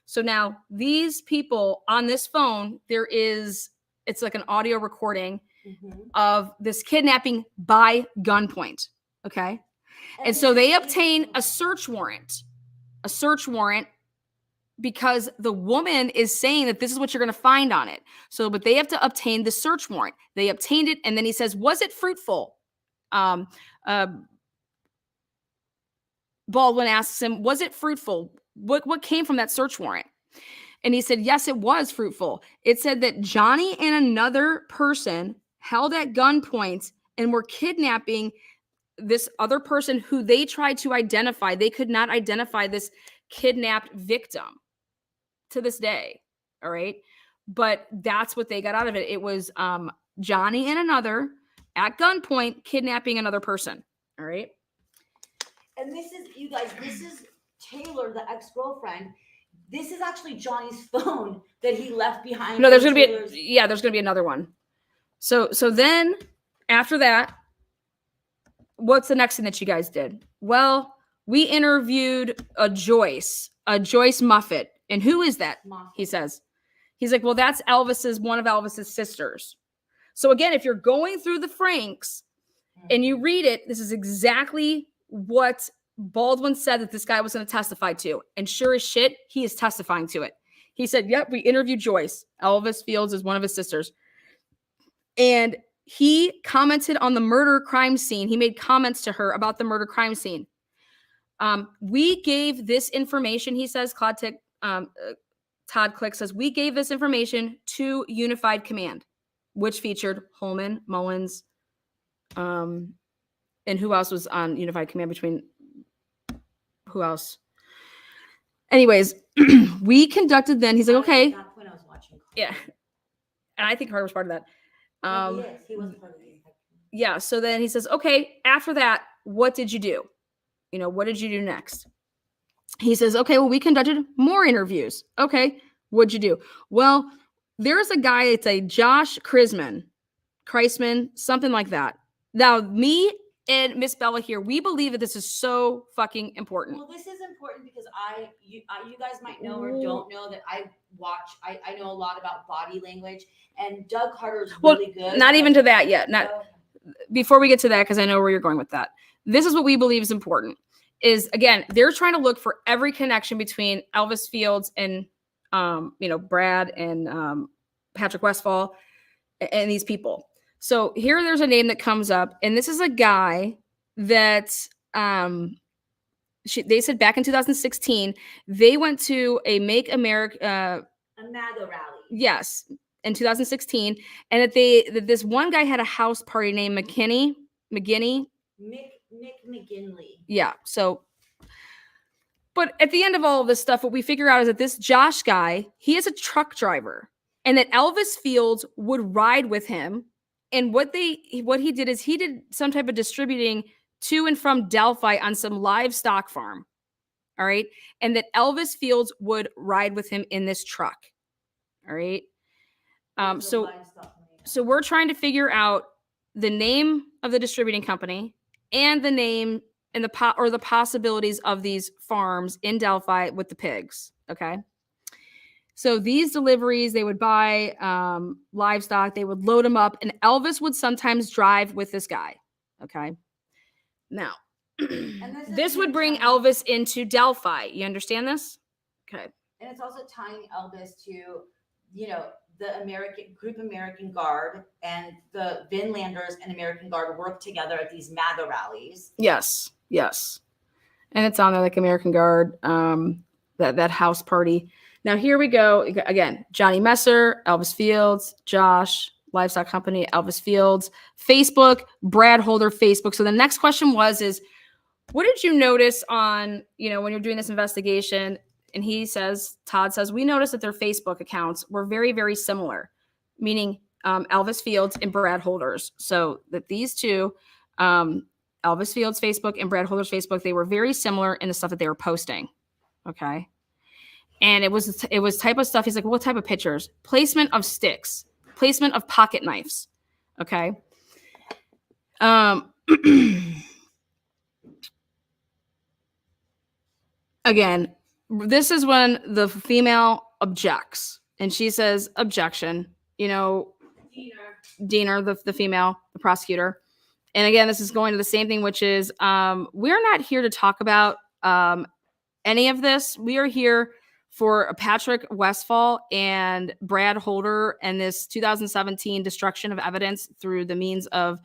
B: So now these people on this phone, it's like an audio recording of this kidnapping by gunpoint. Okay. And so they obtain a search warrant because the woman is saying that this is what you're going to find on it. So, but they have to obtain the search warrant. They obtained it. And then he says, was it fruitful? Baldwin asks him, was it fruitful? What came from that search warrant? And he said, yes, it was fruitful. It said that Johnny and another person held at gunpoint and were kidnapping this other person who they tried to identify. They could not identify this kidnapped victim to this day. All right. But that's what they got out of it. It was Johnny and another at gunpoint kidnapping another person. All right.
C: And this is, you guys, this is Taylor, the ex-girlfriend. This is actually Johnny's phone that he left behind.
B: No, there's going to be another one. So then after that, what's the next thing that you guys did? Well, we interviewed a Joyce Muffet. And who is that? He says. He's like, well, that's one of Elvis's sisters. So again, if you're going through the Franks and you read it, this is exactly what Baldwin said that this guy was going to testify to. And sure as shit, he is testifying to it. He said, yep, we interviewed Joyce. Elvis Fields is one of his sisters. And he commented on the murder crime scene. He made comments to her about the murder crime scene. We gave this information, he says, Todd Click says, we gave this information to Unified Command, which featured Holman, Mullins, and who else was on Unified Command who else? Anyways, we conducted then, he's like, okay.
C: At that point I was watching.
B: Yeah. And I think Carter was part of that.
C: He was part of it.
B: Yeah. So then he says, okay, after that, what did you do? What did you do next? He says, okay, well, we conducted more interviews. Okay. What'd you do? Well, there's a guy, it's a Josh Kreisman, something like that. Now, me and Miss Bella here, we believe that this is so fucking important.
C: Well, this is important because you guys might know or don't know that I know a lot about body language, and Doug Carter's really good.
B: Not even to that yet. Before we get to that, because I know where you're going with that. This is what we believe is important. Is again, they're trying to look for every connection between Elvis Fields and Brad and Patrick Westfall and these people. So here there's a name that comes up, and this is a guy that they said back in 2016 they went to a Make America
C: a MAGA rally.
B: Yes, in 2016, and that this one guy had a house party named McGinley.
C: Mick McGinley.
B: Yeah. So, but at the end of all of this stuff, what we figure out is that this Josh guy, he is a truck driver, and that Elvis Fields would ride with him. And what he did is he did some type of distributing to and from Delphi on some livestock farm. All right. And that Elvis Fields would ride with him in this truck. All right. So we're trying to figure out the name of the distributing company and the name and the possibilities of these farms in Delphi with the pigs. Okay. So these deliveries, they would buy livestock, they would load them up, and Elvis would sometimes drive with this guy. Okay. Now, this would bring Elvis into Delphi. You understand this? Okay.
C: And it's also tying Elvis to, the American Guard, and the Vinlanders and American Guard work together at these MAGA rallies.
B: Yes. And it's on there like American Guard, that house party. Now here we go. Again, Johnny Messer, Elvis Fields, Josh, Livestock Company, Elvis Fields, Facebook, Brad Holder, Facebook. So the next question is what did you notice on, when you're doing this investigation? And Todd says, we noticed that their Facebook accounts were very, very similar, meaning Elvis Fields and Brad Holder's. So that these two, Elvis Fields' Facebook and Brad Holder's Facebook, they were very similar in the stuff that they were posting. Okay. And it was type of stuff. He's like, what type of pictures? Placement of sticks, placement of pocket knives. Okay. Again, this is when the female objects, and she says, objection, Diener, the female, the prosecutor. And again, this is going to the same thing, which is we're not here to talk about any of this. We are here for Patrick Westfall and Brad Holder and this 2017 destruction of evidence through the means of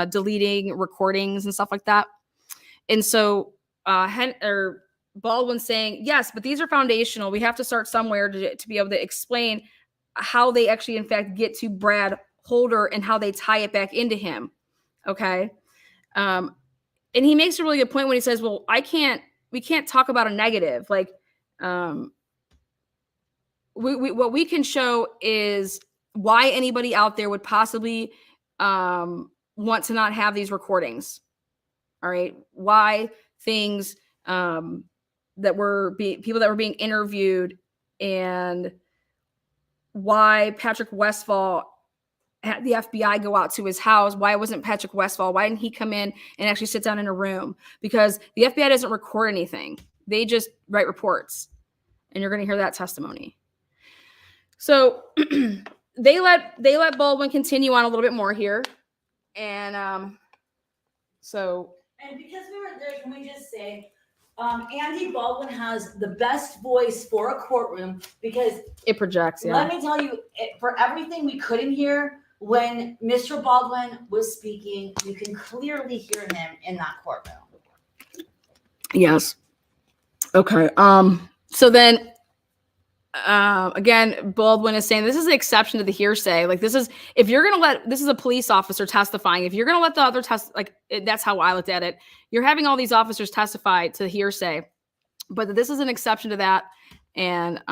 B: deleting recordings and stuff like that. And so Baldwin saying, yes, but these are foundational. We have to start somewhere to be able to explain how they actually, in fact, get to Brad Holder and how they tie it back into him. Okay. And he makes a really good point when he says, well, we can't talk about a negative. Like, what we can show is why anybody out there would possibly want to not have these recordings. All right. Why things that were people that were being interviewed, and why Patrick Westfall had the FBI go out to his house. Why wasn't Patrick Westfall? Why didn't he come in and actually sit down in a room? Because the FBI doesn't record anything. They just write reports. And you're going to hear that testimony. So they let Baldwin continue on a little bit more here. And
C: And because we were there, can we just say, Andy Baldwin has the best voice for a courtroom because
B: it projects. Yeah.
C: Let me tell you, for everything we couldn't hear when Mr. Baldwin was speaking, you can clearly hear him in that courtroom.
B: Yes. Okay. So then, again, Baldwin is saying this is an exception to the hearsay. Like this is a police officer testifying. If you're going to let the other that's how I looked at it. You're having all these officers testify to hearsay, but this is an exception to that. And,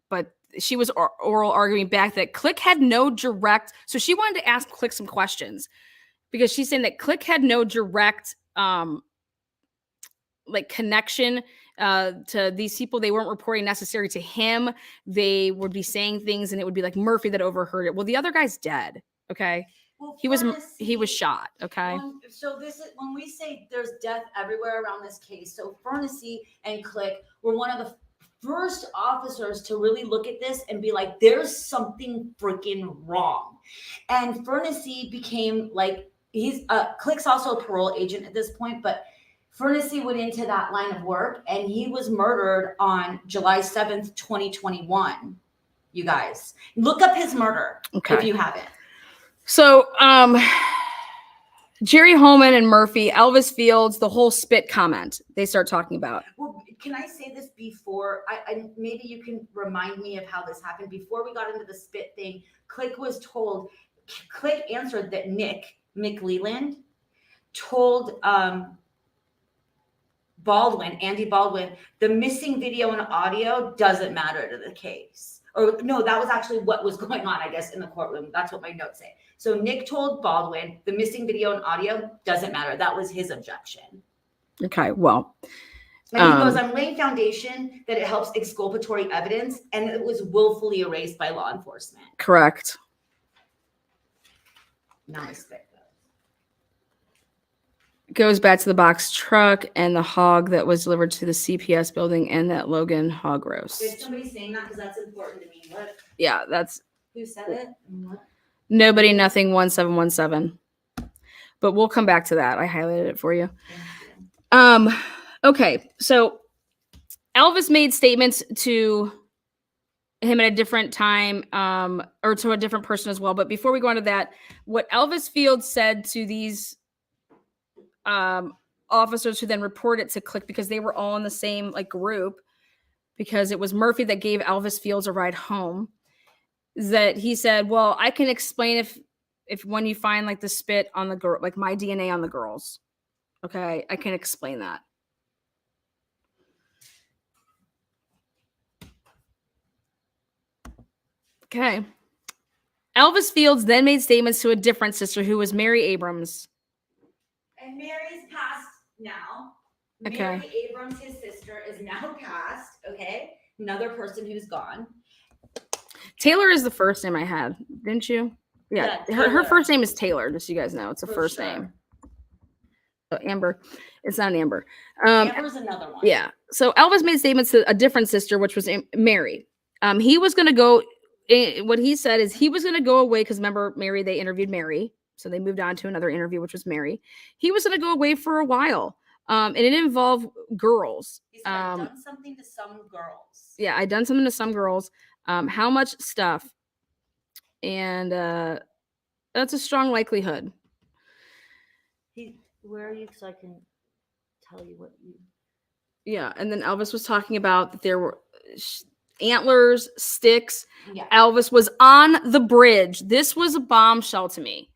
B: but she was oral arguing back that Click had no direct. So she wanted to ask Click some questions because she's saying that Click had no direct, connection to these people. They weren't reporting necessary to him. They would be saying things and it would be like Murphy that overheard it. Well, the other guy's dead. Okay.
C: Well,
B: He was
C: Furnessy-
B: shot. Okay.
C: So this is when we say there's death everywhere around this case. So Furnessy and Click were one of the first officers to really look at this and be like, there's something freaking wrong. And Furnessy became like, he's Click's also a parole agent at this point, but Furnessy went into that line of work and he was murdered on July 7th, 2021. You guys look up his murder if you haven't.
B: So, Jerry Holman and Murphy, Elvis Fields, the whole spit comment they start talking about.
C: Well, can I say this before? I maybe you can remind me of how this happened. Before we got into the spit thing, Click answered that Nick McLeland told Andy Baldwin, the missing video and audio doesn't matter to the case. Or no, that was actually what was going on, I guess, in the courtroom. That's what my notes say. So Nick told Baldwin the missing video and audio doesn't matter. That was his objection.
B: Okay, well.
C: And he goes, I'm laying foundation that it helps exculpatory evidence and it was willfully erased by law enforcement.
B: Correct.
C: Now I spit.
B: Goes back to the box truck and the hog that was delivered to the CPS building and that Logan hog roast.
C: Is somebody saying that? Because that's important to me. What?
B: Yeah, that's.
C: Who said it? And what?
B: Nobody, nothing, 1717. But we'll come back to that. I highlighted it for you. Okay, so Elvis made statements to him at a different time, or to a different person as well. But before we go on to that, what Elvis Fields said to these officers who then reported to Click, because they were all in the same like group, because it was Murphy that gave Elvis Fields a ride home, that he said, well, I can explain if when you find like the spit on the girl, like my DNA on the girls, okay, I can explain that. Okay. Elvis Fields then made statements to a different sister who was Mary Abrams.
C: And Mary's passed now.
B: Okay.
C: Mary Abrams, his sister, is now passed. Okay. Another person who's gone.
B: Taylor is the first name I had, didn't you? Yeah. Her first name is Taylor, just so you guys know. It's a first name. So Amber. It's not Amber.
C: Amber's another one.
B: Yeah. So Elvis made statements to a different sister, which was Mary. He was going to go. What he said is he was going to go away because remember, Mary, they interviewed Mary. So they moved on to another interview, which was Mary. He was going to go away for a while. And it involved girls.
C: He said, I've done something to some girls.
B: Yeah, I'd done something to some girls. How much stuff? And that's a strong likelihood.
C: Where are you? So I can tell you what you...
B: Yeah, and then Elvis was talking about that there were antlers, sticks.
C: Yeah.
B: Elvis was on the bridge. This was a bombshell to me.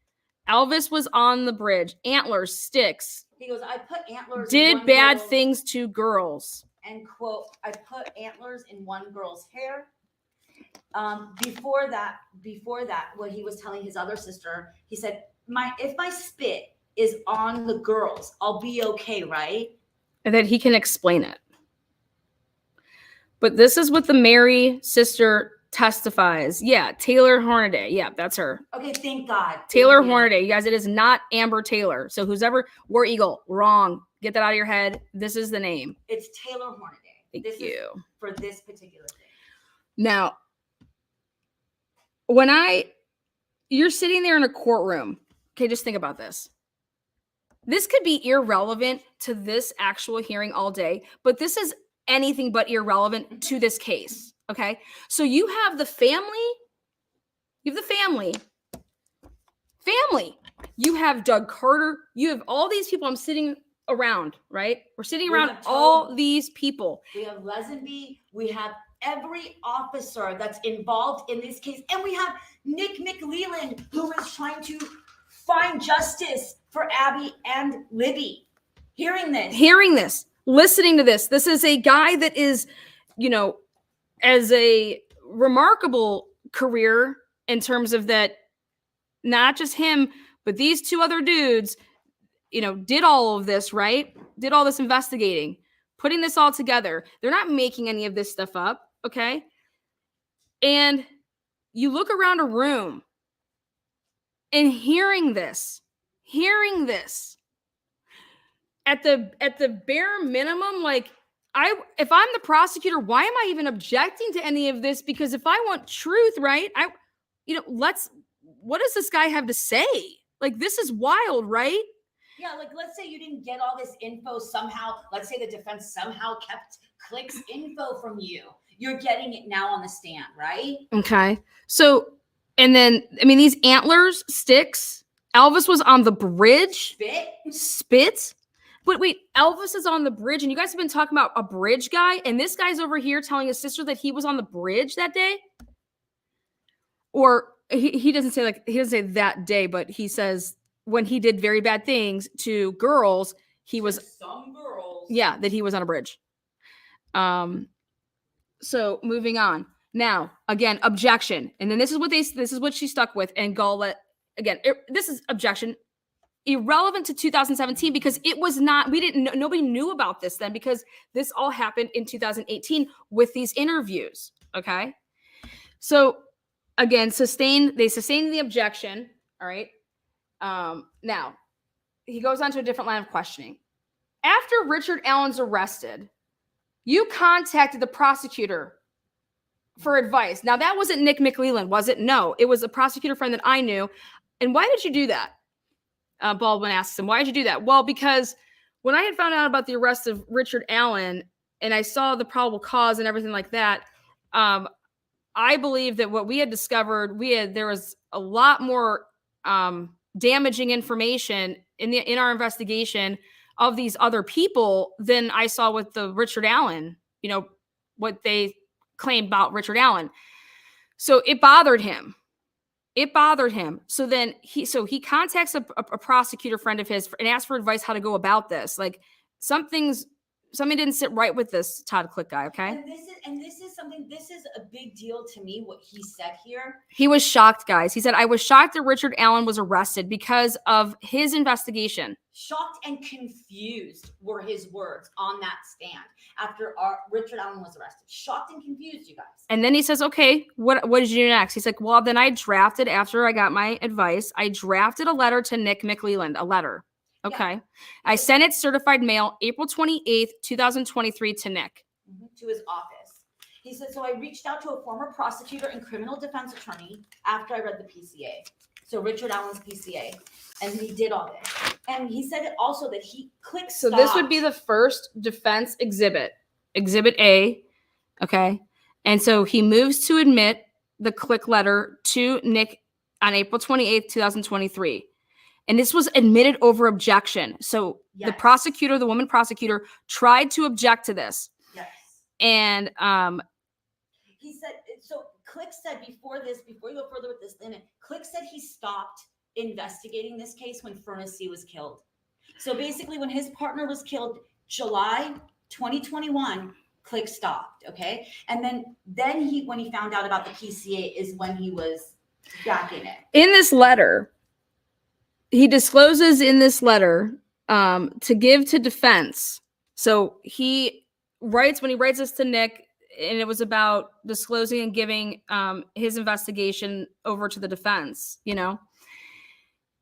B: Elvis was on the bridge. Antlers, sticks.
C: He goes, I put antlers.
B: Did bad things to girls.
C: And quote, I put antlers in one girl's hair. Before that, what he was telling his other sister, he said, if my spit is on the girls, I'll be okay, right?
B: And that he can explain it. But this is what the Mary sister testifies. Yeah, Taylor Hornaday. Yeah, that's her.
C: Okay, thank God.
B: Taylor Hornaday. You guys, it is not Amber Taylor. So who's ever War Eagle, wrong. Get that out of your head. This is the name.
C: It's Taylor Hornaday.
B: Thank you.
C: For this particular thing.
B: Now, you're sitting there in a courtroom. Okay, just think about this. This could be irrelevant to this actual hearing all day, but this is anything but irrelevant to this case. Okay. So you have the family. You have Doug Carter. You have all these people I'm sitting around, right? We're sitting around all these people.
C: We have Lesenby. We have every officer that's involved in this case. And we have Nick McLeland, who is trying to find justice for Abby and Libby. Hearing this, listening to this. This is a guy that is, as a remarkable career in terms of that, not just him, but these two other dudes, did all of this, right? Did all this investigating, putting this all together. They're not making any of this stuff up, okay? And you look around a room
B: And hearing this, at the bare minimum, like, if I'm the prosecutor, why am I even objecting to any of this? Because if I want truth, right, what does this guy have to say? Like, this is wild, right?
C: Yeah, like, let's say you didn't get all this info somehow. Let's say the defense somehow kept Click's info from you. You're getting it now on the stand, right?
B: Okay. So, and then, I mean, these antlers, sticks, Elvis was on the bridge. Spit? But wait, Elvis is on the bridge, and you guys have been talking about a bridge guy, and this guy's over here telling his sister that he was on the bridge that day? Or he doesn't say, like, he doesn't say that day, but he says when he did very bad things to girls, he was
C: some girls.
B: Yeah, that he was on a bridge. So moving on. Now, again, objection. And then this is what she stuck with. And Gall this is objection irrelevant to 2017 because it was not, nobody knew about this then because this all happened in 2018 with these interviews. Okay. So again, they sustained the objection. All right. Now he goes on to a different line of questioning. After Richard Allen's arrested, you contacted the prosecutor for advice. Now, that wasn't Nick McLeland, was it? No, it was a prosecutor friend that I knew. And why did you do that? Baldwin asks him, why did you do that? Well, because when I had found out about the arrest of Richard Allen and I saw the probable cause and everything like that, I believe that what we had discovered, there was a lot more damaging information in our investigation of these other people than I saw with the Richard Allen, what they claimed about Richard Allen. So it bothered him. So then he contacts a prosecutor friend of his and asks for advice how to go about this. Like something didn't sit right with this Todd Click guy. Okay.
C: This is a big deal to me, what he said here.
B: He was shocked, guys. He said, I was shocked that Richard Allen was arrested because of his investigation.
C: Shocked and confused were his words on that stand after Richard Allen was arrested. Shocked and confused, you guys. And
B: then he says, okay, what did you do next? He's like, well, then after I got my advice, I drafted a letter to Nick McLeland, a letter. Okay. Yeah. I sent it certified mail April 28th, 2023 to Nick.
C: To his office. He said, so I reached out to a former prosecutor and criminal defense attorney after I read the PCA. So Richard Allen's PCA. And he did all this. And he said also that he clicked stop.
B: So this would be the first defense exhibit, Exhibit A. Okay. And so he moves to admit the Click letter to Nick on April 28th, 2023. And this was admitted over objection. So yes. The woman prosecutor tried to object to this.
C: Yes.
B: And
C: he said, so Click said before you go further with this, Click said he stopped investigating this case when Furnessy was killed. So basically when his partner was killed, July 2021, Click stopped. Okay. And then when he found out about the PCA is when he was back in it.
B: In this letter, he discloses in this letter to give to defense. So when he writes this to Nick, and it was about disclosing and giving his investigation over to the defense,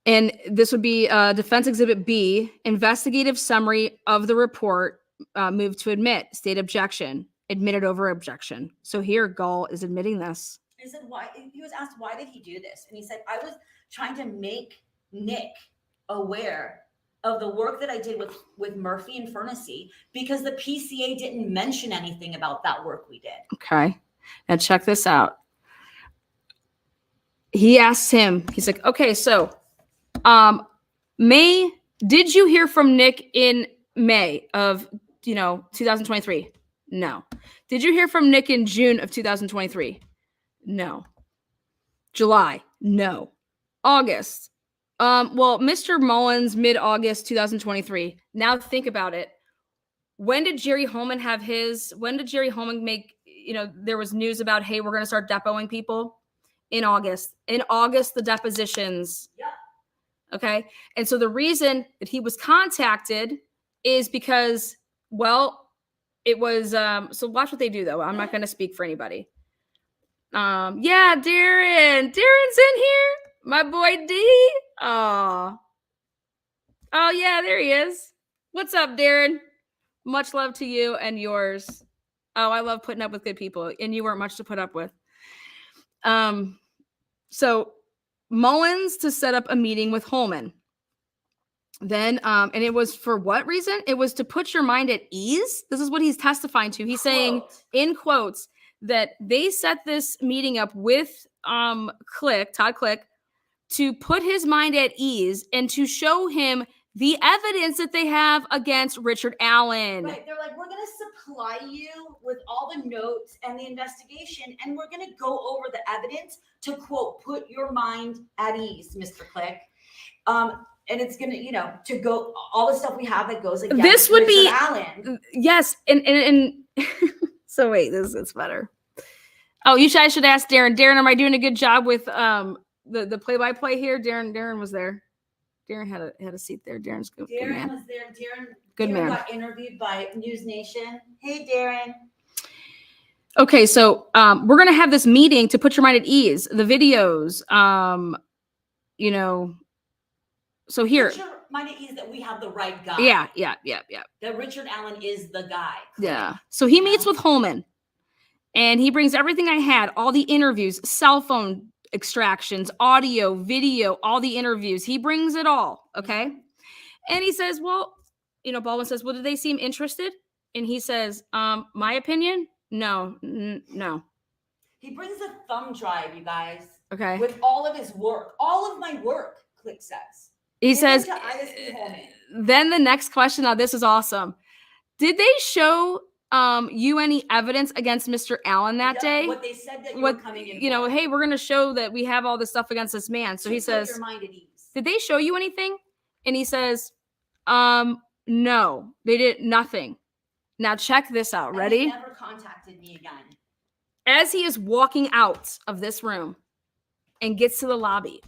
B: and this would be Defense Exhibit B, investigative summary of the report, moved to admit, state objection, admitted over objection. So here Gall is admitting this.
C: He said, why? He was asked, why did he do this? And he said, I was trying to make Nick aware of the work that I did with Murphy and Furnessy because the PCA didn't mention anything about that work we did.
B: Okay. Now check this out. He asks him, he's like, okay, so did you hear from Nick in May of 2023? No. Did you hear from Nick in June of 2023? No. July? No. August? Well, Mr. Mullins, mid-August 2023. Now think about it. When did Jerry Holman make, there was news about, hey, we're going to start depoting people? In August. In August, the depositions.
C: Yeah.
B: Okay. And so the reason that he was contacted is because, well, it was, so watch what they do though. I'm not going to speak for anybody. Yeah, Darren's in here. My boy D. Oh, yeah, there he is. What's up, Darren? Much love to you and yours. Oh, I love putting up with good people, and you weren't much to put up with. So Mullins to set up a meeting with Holman. Then, and it was for what reason? It was to put your mind at ease. This is what he's testifying to. He's saying, in quotes, that they set this meeting up with Todd Click, to put his mind at ease and to show him the evidence that they have against Richard Allen.
C: Right. They're like, we're going to supply you with all the notes and the investigation, and we're going to go over the evidence to, quote, put your mind at ease, Mr. Click. And it's going to, to go all the stuff we have that goes against
B: this would
C: Richard
B: be
C: Allen.
B: Yes. And so wait, this is better. Oh, I should ask Darren. Darren, am I doing a good job with the play-by-play here? Darren was there. Darren had a seat there. Darren's good.
C: Darren
B: good man.
C: was there.
B: Good
C: Darren
B: man.
C: got interviewed by News Nation. Hey, Darren.
B: Okay, so we're gonna have this meeting to put your mind at ease. The videos, So here,
C: Put your mind at ease that we have the right guy.
B: yeah.
C: That Richard Allen is the guy.
B: Yeah. So he meets with Holman, and he brings everything I had, all the interviews, cell phone extractions, audio, video, all the interviews. He brings it all. Okay. And he says, well, Baldwin says, well, did they seem interested? And he says, my opinion? No.
C: He brings a thumb drive, you guys.
B: Okay.
C: With all of his work, all of my work, Click says.
B: He says,
C: to ISP Holman.
B: Then the next question, now this is awesome. Did they show you any evidence against Mr. Allen that day?
C: What they said that you were coming in for.
B: Hey, we're going to show that we have all this stuff against this man. So he says,
C: your mind at ease.
B: Did they show you anything? And he says, no, they did nothing. Now check this out. Ready?
C: He never contacted me again.
B: As he is walking out of this room and gets to the lobby.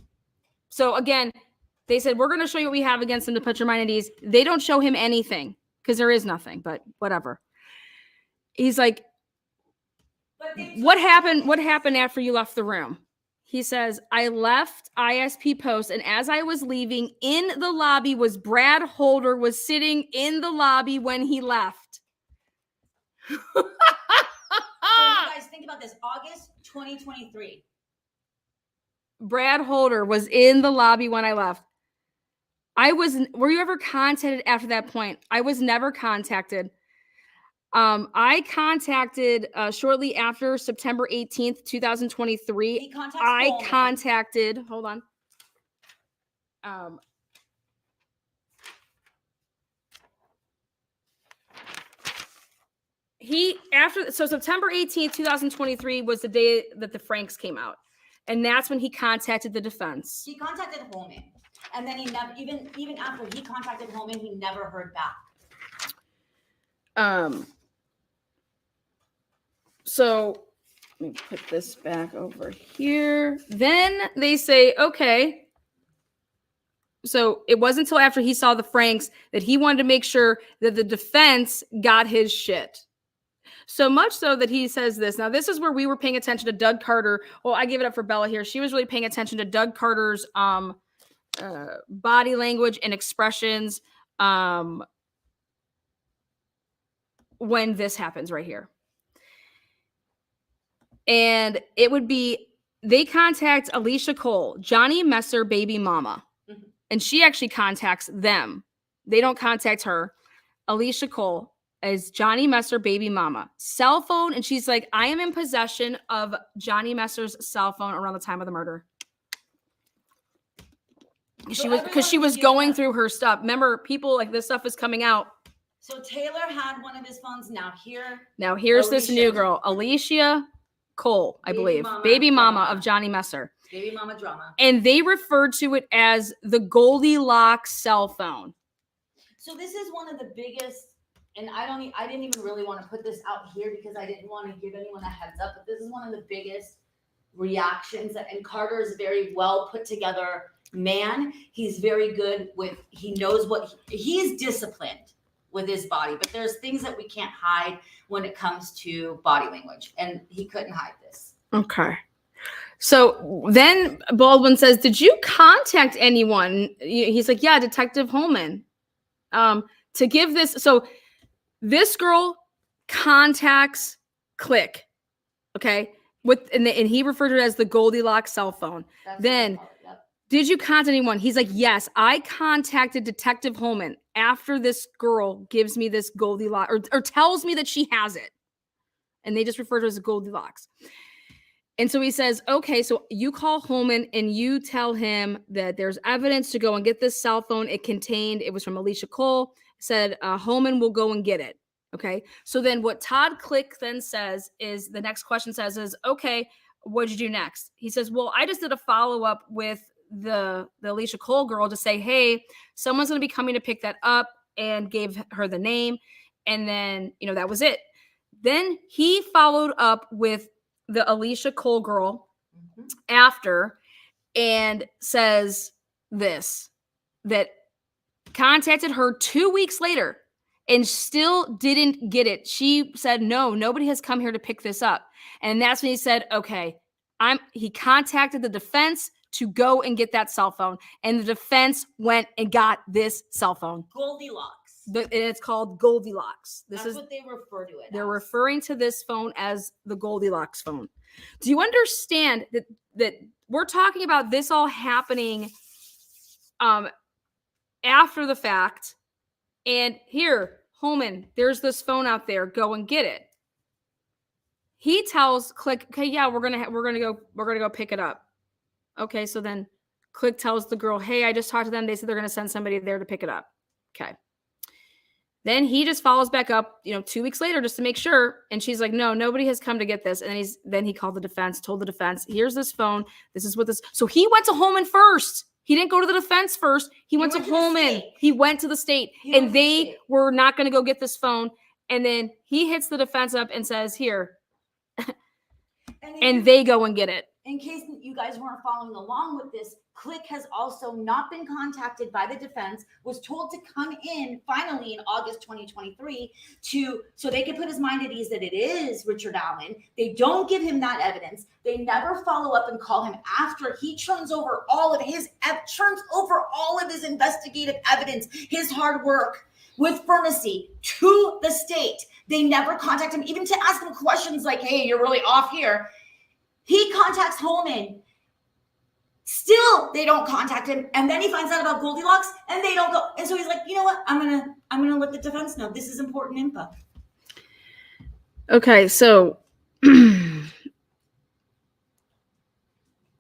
B: So again, they said, we're going to show you what we have against him to put your mind at ease. They don't show him anything because there is nothing, but whatever. He's like, what happened after you left the room? He says, I left ISP Post, and as I was leaving in the lobby was Brad Holder was sitting in the lobby when he left.
C: So you guys think about this, August 2023.
B: Brad Holder was in the lobby when I left. Were you ever contacted after that point? I was never contacted. I contacted shortly after September 18th, 2023. Hold on. September 18th, 2023 was the day that the Franks came out. And that's when he contacted the defense.
C: He contacted Holman. And then he never, even after he contacted Holman, he never heard back.
B: So let me put this back over here. Then they say, okay. So it wasn't until after he saw the Franks that he wanted to make sure that the defense got his shit. So much so that he says this. Now, this is where we were paying attention to Doug Carter. Well, I give it up for Bella here. She was really paying attention to Doug Carter's body language and expressions when this happens right here. And it would be, they contact Alicia Cole, Johnny Messer, baby mama. Mm-hmm. And she actually contacts them. They don't contact her. Alicia Cole is Johnny Messer, baby mama. Cell phone. And she's like, I am in possession of Johnny Messer's cell phone around the time of the murder. She was going through her stuff. Remember, people like this stuff is coming out.
C: So Taylor had one of his phones. Now
B: here's this new girl, Alicia Cole, I believe. Baby mama of Johnny Messer.
C: Baby mama drama.
B: And they referred to it as the Goldilocks cell phone.
C: So this is one of the biggest, and I didn't even really want to put this out here because I didn't want to give anyone a heads up, but this is one of the biggest reactions. And Carter is a very well put together man. He's very good he knows he's disciplined with his body, but there's things that we can't hide when it comes to body language, and he couldn't hide this.
B: Okay. So then Baldwin says, did you contact anyone? He's like, yeah, Detective Holman. To give this. So this girl contacts Click. Okay. And he referred to it as the Goldilocks cell phone. Then did you contact anyone? He's like, yes, I contacted Detective Holman after this girl gives me this Goldilocks or tells me that she has it. And they just refer to it as Goldilocks. And so he says, okay, so you call Holman and you tell him that there's evidence to go and get this cell phone. It was from Alicia Cole, said Holman will go and get it. Okay. So then what Todd Click then says is the next question is, okay, what'd you do next? He says, well, I just did a follow-up with the Alicia Cole girl to say, hey, someone's going to be coming to pick that up, and gave her the name. And then, that was it. Then he followed up with the Alicia Cole girl after and says that contacted her 2 weeks later and still didn't get it. She said, no, nobody has come here to pick this up. And that's when he said, okay, he contacted the defense to go and get that cell phone. And the defense went and got this cell phone.
C: Goldilocks.
B: And it's called Goldilocks.
C: That's what they refer to it.
B: They're referring to this phone as the Goldilocks phone. Do you understand that we're talking about this all happening after the fact? And here, Holman, there's this phone out there. Go and get it. He tells Click, okay, yeah, we're gonna go pick it up. Okay, so then Click tells the girl, hey, I just talked to them. They said they're gonna send somebody there to pick it up. Okay. Then he just follows back up, 2 weeks later just to make sure. And she's like, no, nobody has come to get this. And then he called the defense, told the defense, here's this phone. This is what this. So he went to Holman first. He didn't go to the defense first. He went to Holman. He went to the state. And they were not going to go get this phone. And then he hits the defense up and says, here. And they go and get it.
C: In case you guys weren't following along with this, Click has also not been contacted by the defense, was told to come in finally in August 2023 so they could put his mind at ease that it is Richard Allen. They don't give him that evidence. They never follow up and call him after he turns over all of his investigative evidence, his hard work with Furnacy to the state. They never contact him, even to ask him questions like, hey, you're really off here. He contacts Holman. Still, they don't contact him. And then he finds out about Goldilocks and they don't go. And so he's like, you know what? I'm gonna let the defense know. This is important info.
B: Okay, so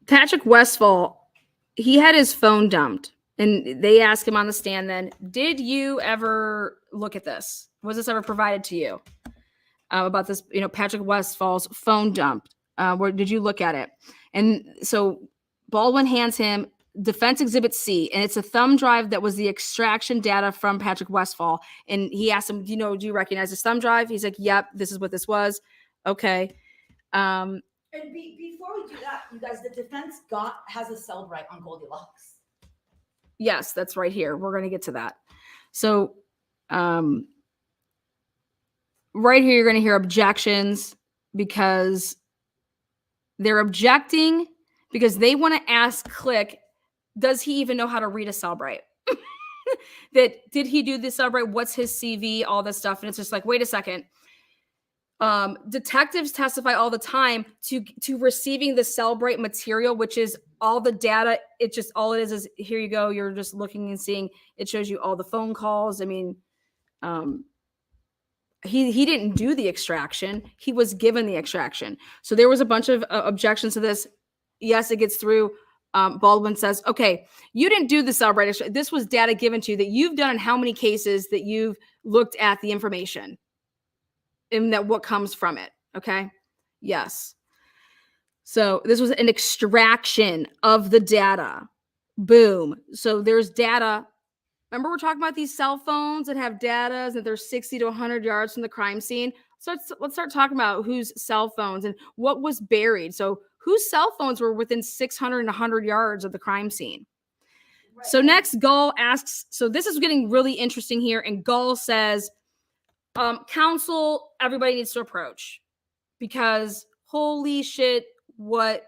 B: Patrick Westfall, he had his phone dumped. And they asked him on the stand then, did you ever look at this? Was this ever provided to you? About this, Patrick Westfall's phone dumped. Where did you look at it? And so Baldwin hands him Defense Exhibit C, and it's a thumb drive that was the extraction data from Patrick Westfall. And he asked him, do you recognize this thumb drive? He's like, yep, this is what this was. Okay.
C: And before we do that, you guys, the defense has a cell right on Goldilocks.
B: Yes, that's right here. We're going to get to that. So right here, you're going to hear objections because they're objecting because they want to ask Click, does he even know how to read a Cellbrite? Did he do this Cellbrite? What's his CV? All this stuff. And it's just like, wait a second. Detectives testify all the time to receiving the Cellbrite material, which is all the data. It just, all it is here you go. You're just looking and seeing, it shows you all the phone calls. I mean, he didn't do the extraction. He was given the extraction. So there was a bunch of objections to this. Yes, it gets through. Baldwin says, okay, you didn't do the Cellbrite. This was data given to you that you've done in how many cases that you've looked at the information and that what comes from it. Okay. Yes. So this was an extraction of the data. Boom. So there's data. Remember, we're talking about these cell phones that have data that they're 60 to 100 yards from the crime scene. So let's start talking about whose cell phones and what was buried. So whose cell phones were within 600 and 100 yards of the crime scene. Right. So next, Gull asks, so this is getting really interesting here. And Gull says, counsel, everybody needs to approach because holy shit, what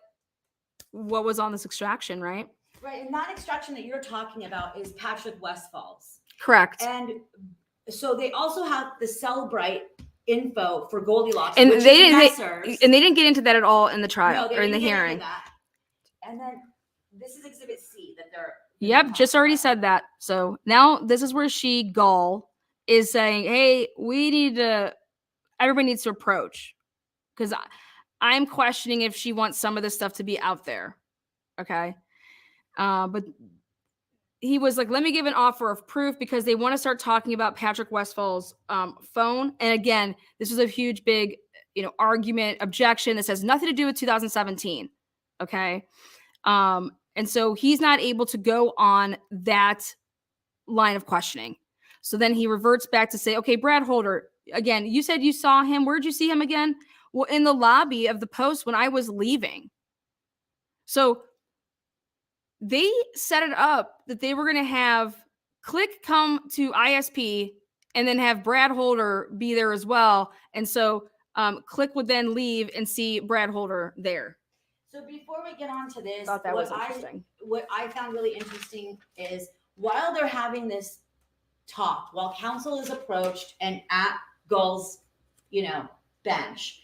B: what was on this extraction, right?
C: Right, and that extraction that you're talking about is Patrick Westfall's.
B: Correct.
C: And so they also have the Cellbrite info for Goldilocks,
B: And
C: which
B: they
C: is
B: didn't,
C: Messer's.
B: and they didn't get into that at all in the trial
C: No, they
B: or in the
C: didn't get into
B: hearing.
C: that. And then this is Exhibit C that they're.
B: Yep, just already said that. So now this is where Gall is saying, hey, everybody needs to approach. Because I'm questioning if she wants some of this stuff to be out there. Okay. But he was like, let me give an offer of proof because they want to start talking about Patrick Westfall's phone. And again, this was a huge, big, argument, objection. This has nothing to do with 2017. Okay. And so he's not able to go on that line of questioning. So then he reverts back to say, okay, Brad Holder, again, you said you saw him. Where'd you see him again? Well, in the lobby of the Post when I was leaving. So they set it up that they were going to have Click come to ISP and then have Brad Holder be there as well. And so Click would then leave and see Brad Holder there.
C: So before we get on to this,
B: Thought that was interesting.
C: What I found really interesting is while they're having this talk, while counsel is approached and at Gull's, bench,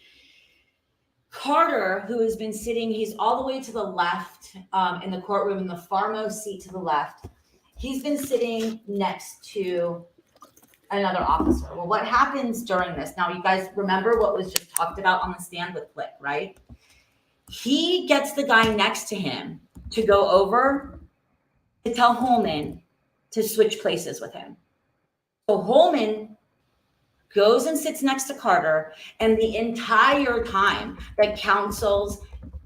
C: Carter, who has been sitting, he's all the way to the left in the courtroom, in the farmost seat to the left. He's been sitting next to another officer. Well, what happens during this? Now, you guys remember what was just talked about on the stand with Click, right? He gets the guy next to him to go over to tell Holman to switch places with him. So Holman goes and sits next to Carter, and the entire time that counsels,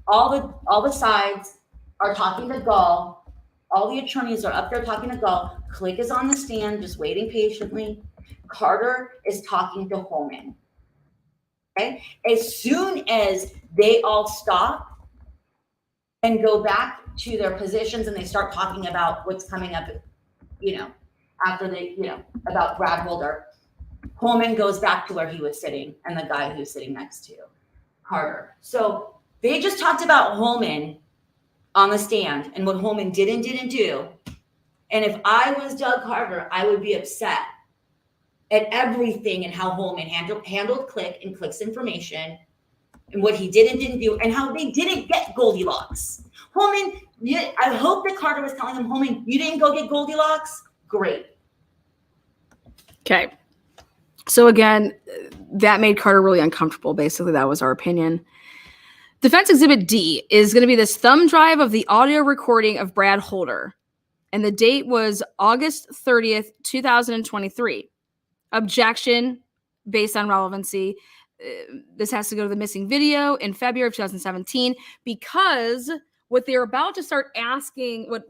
C: all the sides are talking to Gull, all the attorneys are up there talking to Gull, Click is on the stand just waiting patiently. Carter is talking to Holman. Okay? As soon as they all stop and go back to their positions and they start talking about what's coming up, after they, about Brad Holder, Holman goes back to where he was sitting and the guy who's sitting next to Carter. So they just talked about Holman on the stand and what Holman did and didn't do. And if I was Doug Carter, I would be upset at everything and how Holman handled Click and Click's information and what he did and didn't do and how they didn't get Goldilocks. Holman, I hope that Carter was telling him, Holman, you didn't go get Goldilocks? Great.
B: Okay. So again, that made Carter really uncomfortable. Basically, that was our opinion. Defense Exhibit D is going to be this thumb drive of the audio recording of Brad Holder. And the date was August 30th, 2023. Objection based on relevancy. This has to go to the missing video in February of 2017 because what they're about to start asking, what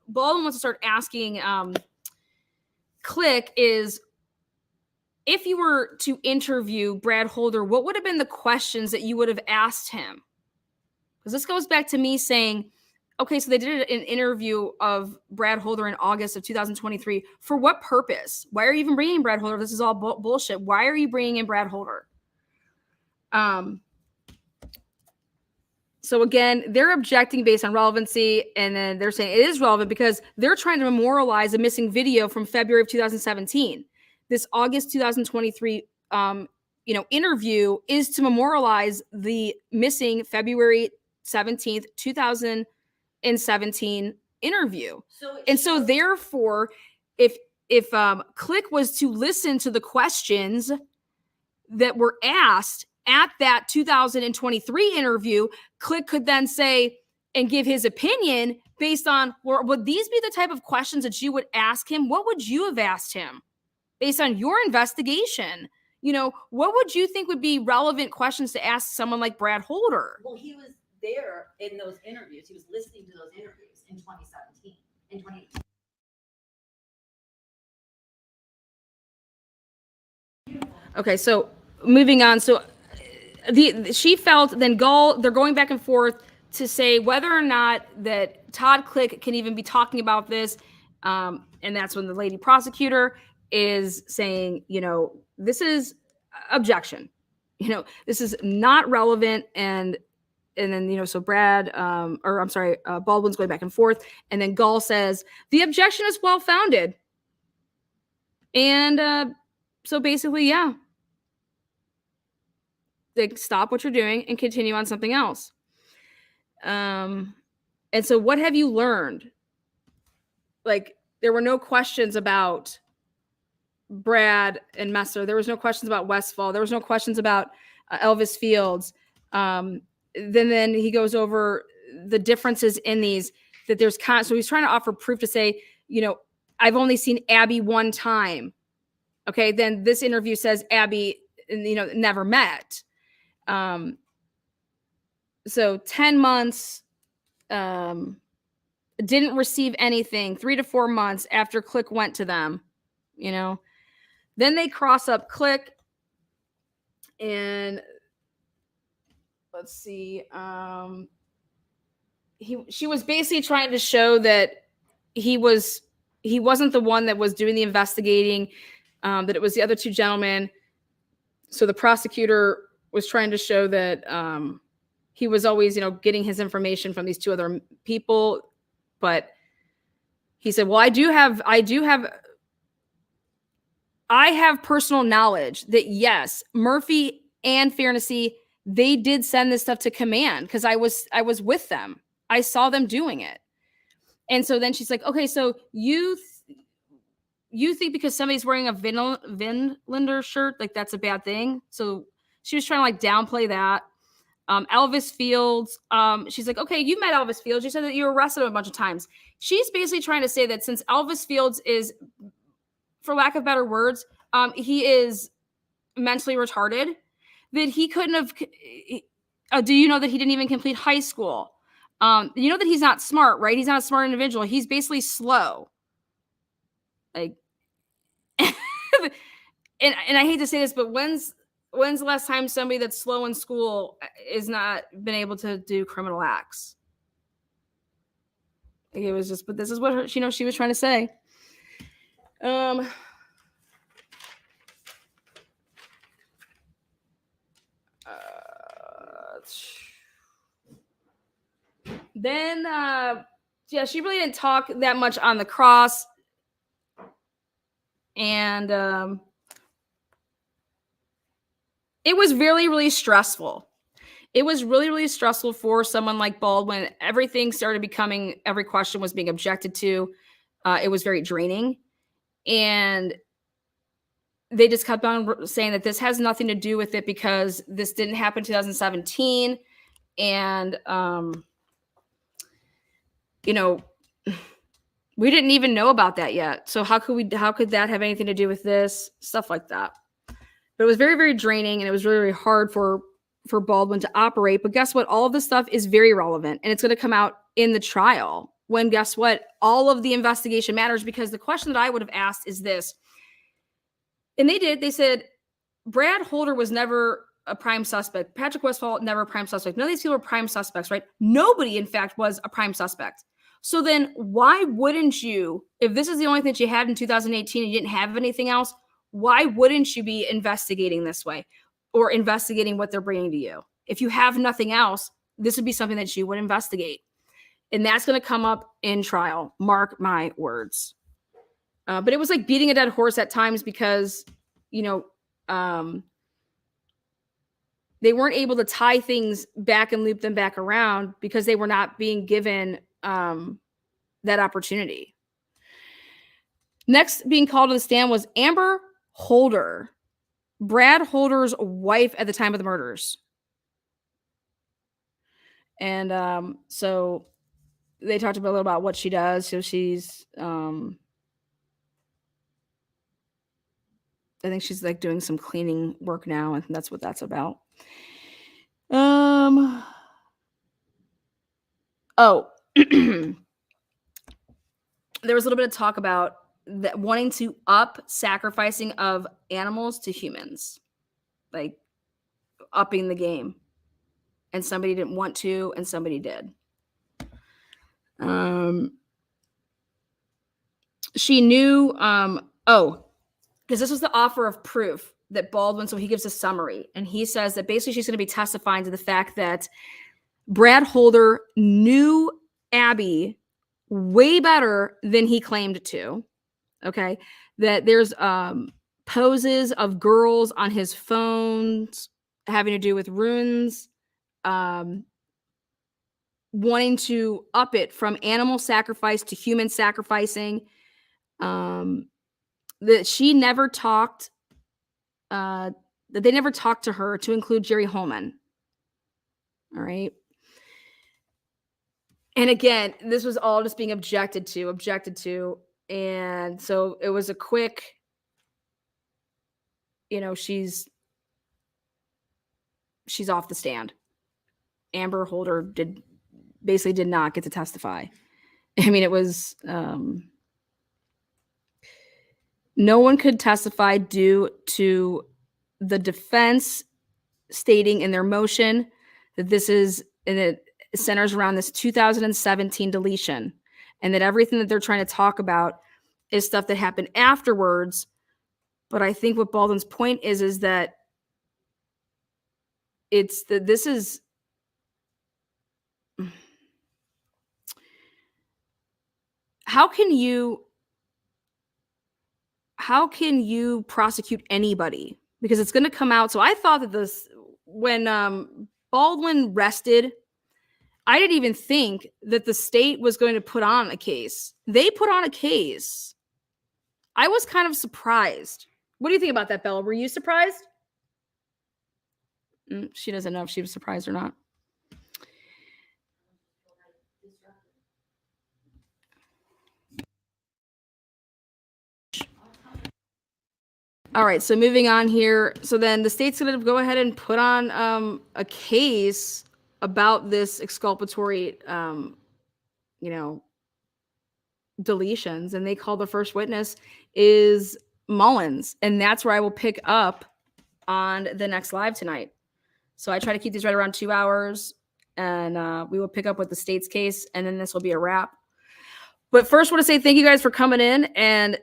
B: Baldwin wants to start asking Click is, if you were to interview Brad Holder, what would have been the questions that you would have asked him? Because this goes back to me saying, okay, so they did an interview of Brad Holder in August of 2023. For what purpose? Why are you even bringing Brad Holder? This is all bullshit. Why are you bringing in Brad Holder? So again, they're objecting based on relevancy, and then they're saying it is relevant because they're trying to memorialize a missing video from February of 2017. This August 2023, interview is to memorialize the missing February 17th, 2017 interview. So therefore, if Click was to listen to the questions that were asked at that 2023 interview, Click could then say and give his opinion based on, would these be the type of questions that you would ask him? What would you have asked him based on your investigation? What would you think would be relevant questions to ask someone like Brad Holder?
C: Well, he was there in those interviews. He was listening to those interviews in 2017, in 2018.
B: Okay, so moving on. So she felt then they're going back and forth to say whether or not that Todd Click can even be talking about this. And that's when the lady prosecutor is saying, this is objection. This is not relevant. And and then, so Brad, Baldwin's going back and forth. And then Gall says, the objection is well-founded. And so basically, yeah. Like, stop what you're doing and continue on something else. And so what have you learned? Like, there were no questions about Brad and Messer. There was no questions about Westfall. There was no questions about Elvis Fields. Then he goes over the differences in these, that there's so he's trying to offer proof to say, I've only seen Abby one time. Okay. Then this interview says Abby, never met. So 10 months, didn't receive anything, 3 to 4 months after Click went to them, Then they cross up Click, and let's see. She was basically trying to show that he wasn't the one that was doing the investigating, that it was the other two gentlemen. So the prosecutor was trying to show that he was always, getting his information from these two other people. But he said, well, I have personal knowledge that yes, Murphy and Fairnessy, they did send this stuff to command because I was with them. I saw them doing it. And so then she's like, okay, so you think because somebody's wearing a Vinlander shirt, like that's a bad thing. So she was trying to like downplay that. Elvis Fields, she's like, okay, you met Elvis Fields. You said that you arrested him a bunch of times. She's basically trying to say that since Elvis Fields is, for lack of better words, he is mentally retarded, that he couldn't have. Do you know that he didn't even complete high school? You know that he's not smart, right? He's not a smart individual. He's basically slow. Like, and I hate to say this, but when's the last time somebody that's slow in school is not been able to do criminal acts? Like, it was just, but this is what she was trying to say. Then, she really didn't talk that much on the cross. And it was really, really stressful. It was really, really stressful for someone like Baldwin. Everything started becoming, every question was being objected to. It was very draining. And they just kept on saying that this has nothing to do with it because this didn't happen in 2017. And, we didn't even know about that yet. So how could that have anything to do with this? Stuff like that. But it was very, very draining, and it was really, really hard for Baldwin to operate. But guess what? All of this stuff is very relevant, and it's going to come out in the trial when, guess what? All of the investigation matters, because the question that I would have asked is this. And they did. They said, Brad Holder was never a prime suspect. Patrick Westfall, never a prime suspect. None of these people were prime suspects, right? Nobody, in fact, was a prime suspect. So then why wouldn't you, if this is the only thing that you had in 2018 and you didn't have anything else, why wouldn't you be investigating this way or investigating what they're bringing to you? If you have nothing else, this would be something that you would investigate. And that's going to come up in trial. Mark my words. But it was like beating a dead horse at times because, they weren't able to tie things back and loop them back around because they were not being given that opportunity. Next being called to the stand was Amber Holder, Brad Holder's wife at the time of the murders. And so they talked a little about what she does. So she's, I think she's like doing some cleaning work now, and that's what that's about. There was a little bit of talk about that wanting to up sacrificing of animals to humans, like upping the game, and somebody didn't want to, and somebody did. She knew, because this was the offer of proof that Baldwin, so he gives a summary, and he says that basically she's going to be testifying to the fact that Brad Holder knew Abby way better than he claimed to. Okay. That there's poses of girls on his phones having to do with runes, wanting to up it from animal sacrifice to human sacrificing. That she never talked, that they never talked to her, to include Jerry Holman. All right. And again, this was all just being objected to. And so it was a quick, she's off the stand. Amber Holder basically did not get to testify. I mean, it was, no one could testify due to the defense stating in their motion that this is, and it centers around this 2017 deletion, and that everything that they're trying to talk about is stuff that happened afterwards. But I think what Baldwin's point is that it's that this is, how can you prosecute anybody? Because it's going to come out. So I thought that this, when Baldwin rested, I didn't even think that the state was going to put on a case. They put on a case. I was kind of surprised. What do you think about that, Bella? Were you surprised? She doesn't know if she was surprised or not. All right, so moving on here. So then the state's going to go ahead and put on a case about this exculpatory, deletions. And they call the first witness is Mullins. And that's where I will pick up on the next live tonight. So I try to keep these right around 2 hours. And we will pick up with the state's case. And then this will be a wrap. But first, I want to say thank you guys for coming in. And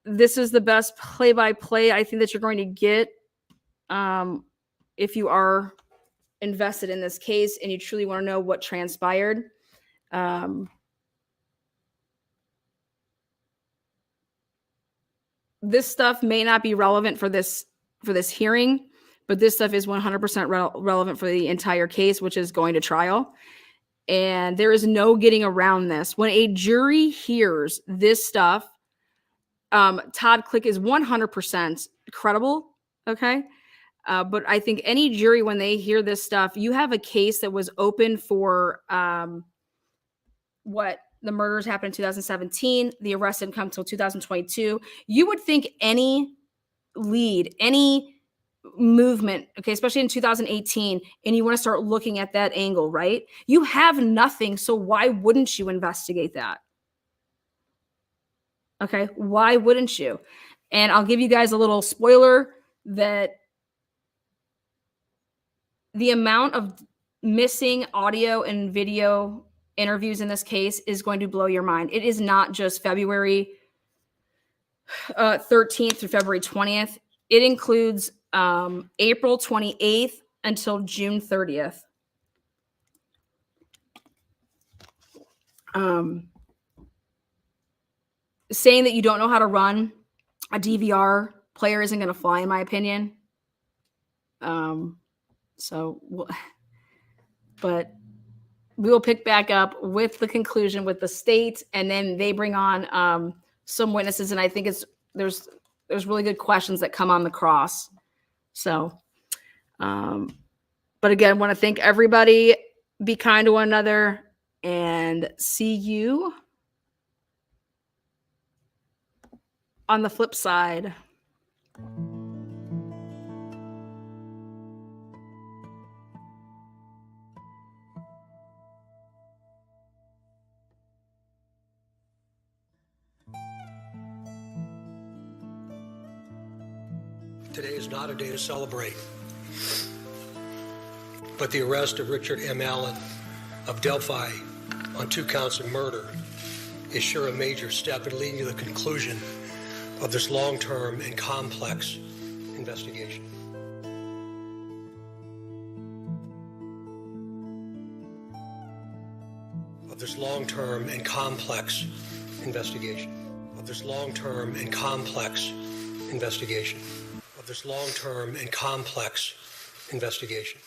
B: this is the best play-by-play I think that you're going to get if you are invested in this case and you truly want to know what transpired. This stuff may not be relevant for this hearing, but this stuff is 100% relevant for the entire case, which is going to trial. And there is no getting around this. When a jury hears this stuff, Todd Click is 100% credible. Okay. But I think any jury, when they hear this stuff, you have a case that was open for what the murders happened in 2017. The arrest didn't come until 2022. You would think any lead, any movement, okay, especially in 2018, and you want to start looking at that angle, right? You have nothing. So why wouldn't you investigate that? Okay, why wouldn't you? And I'll give you guys a little spoiler that the amount of missing audio and video interviews in this case is going to blow your mind. It is not just February 13th through February 20th. It includes April 28th until June 30th. Saying that you don't know how to run a DVR player isn't going to fly, in my opinion. But we will pick back up with the conclusion with the state, and then they bring on some witnesses, and I think there's really good questions that come on the cross. So, but again, want to thank everybody. Be kind to one another, and see you on the flip side.
A: Today is not a day to celebrate, but the arrest of Richard M. Allen of Delphi on 2 counts of murder is sure a major step in leading to the conclusion of this long-term and complex investigation. of this long-term and complex investigation. Of this long-term and complex investigation. Of this long-term and complex investigation.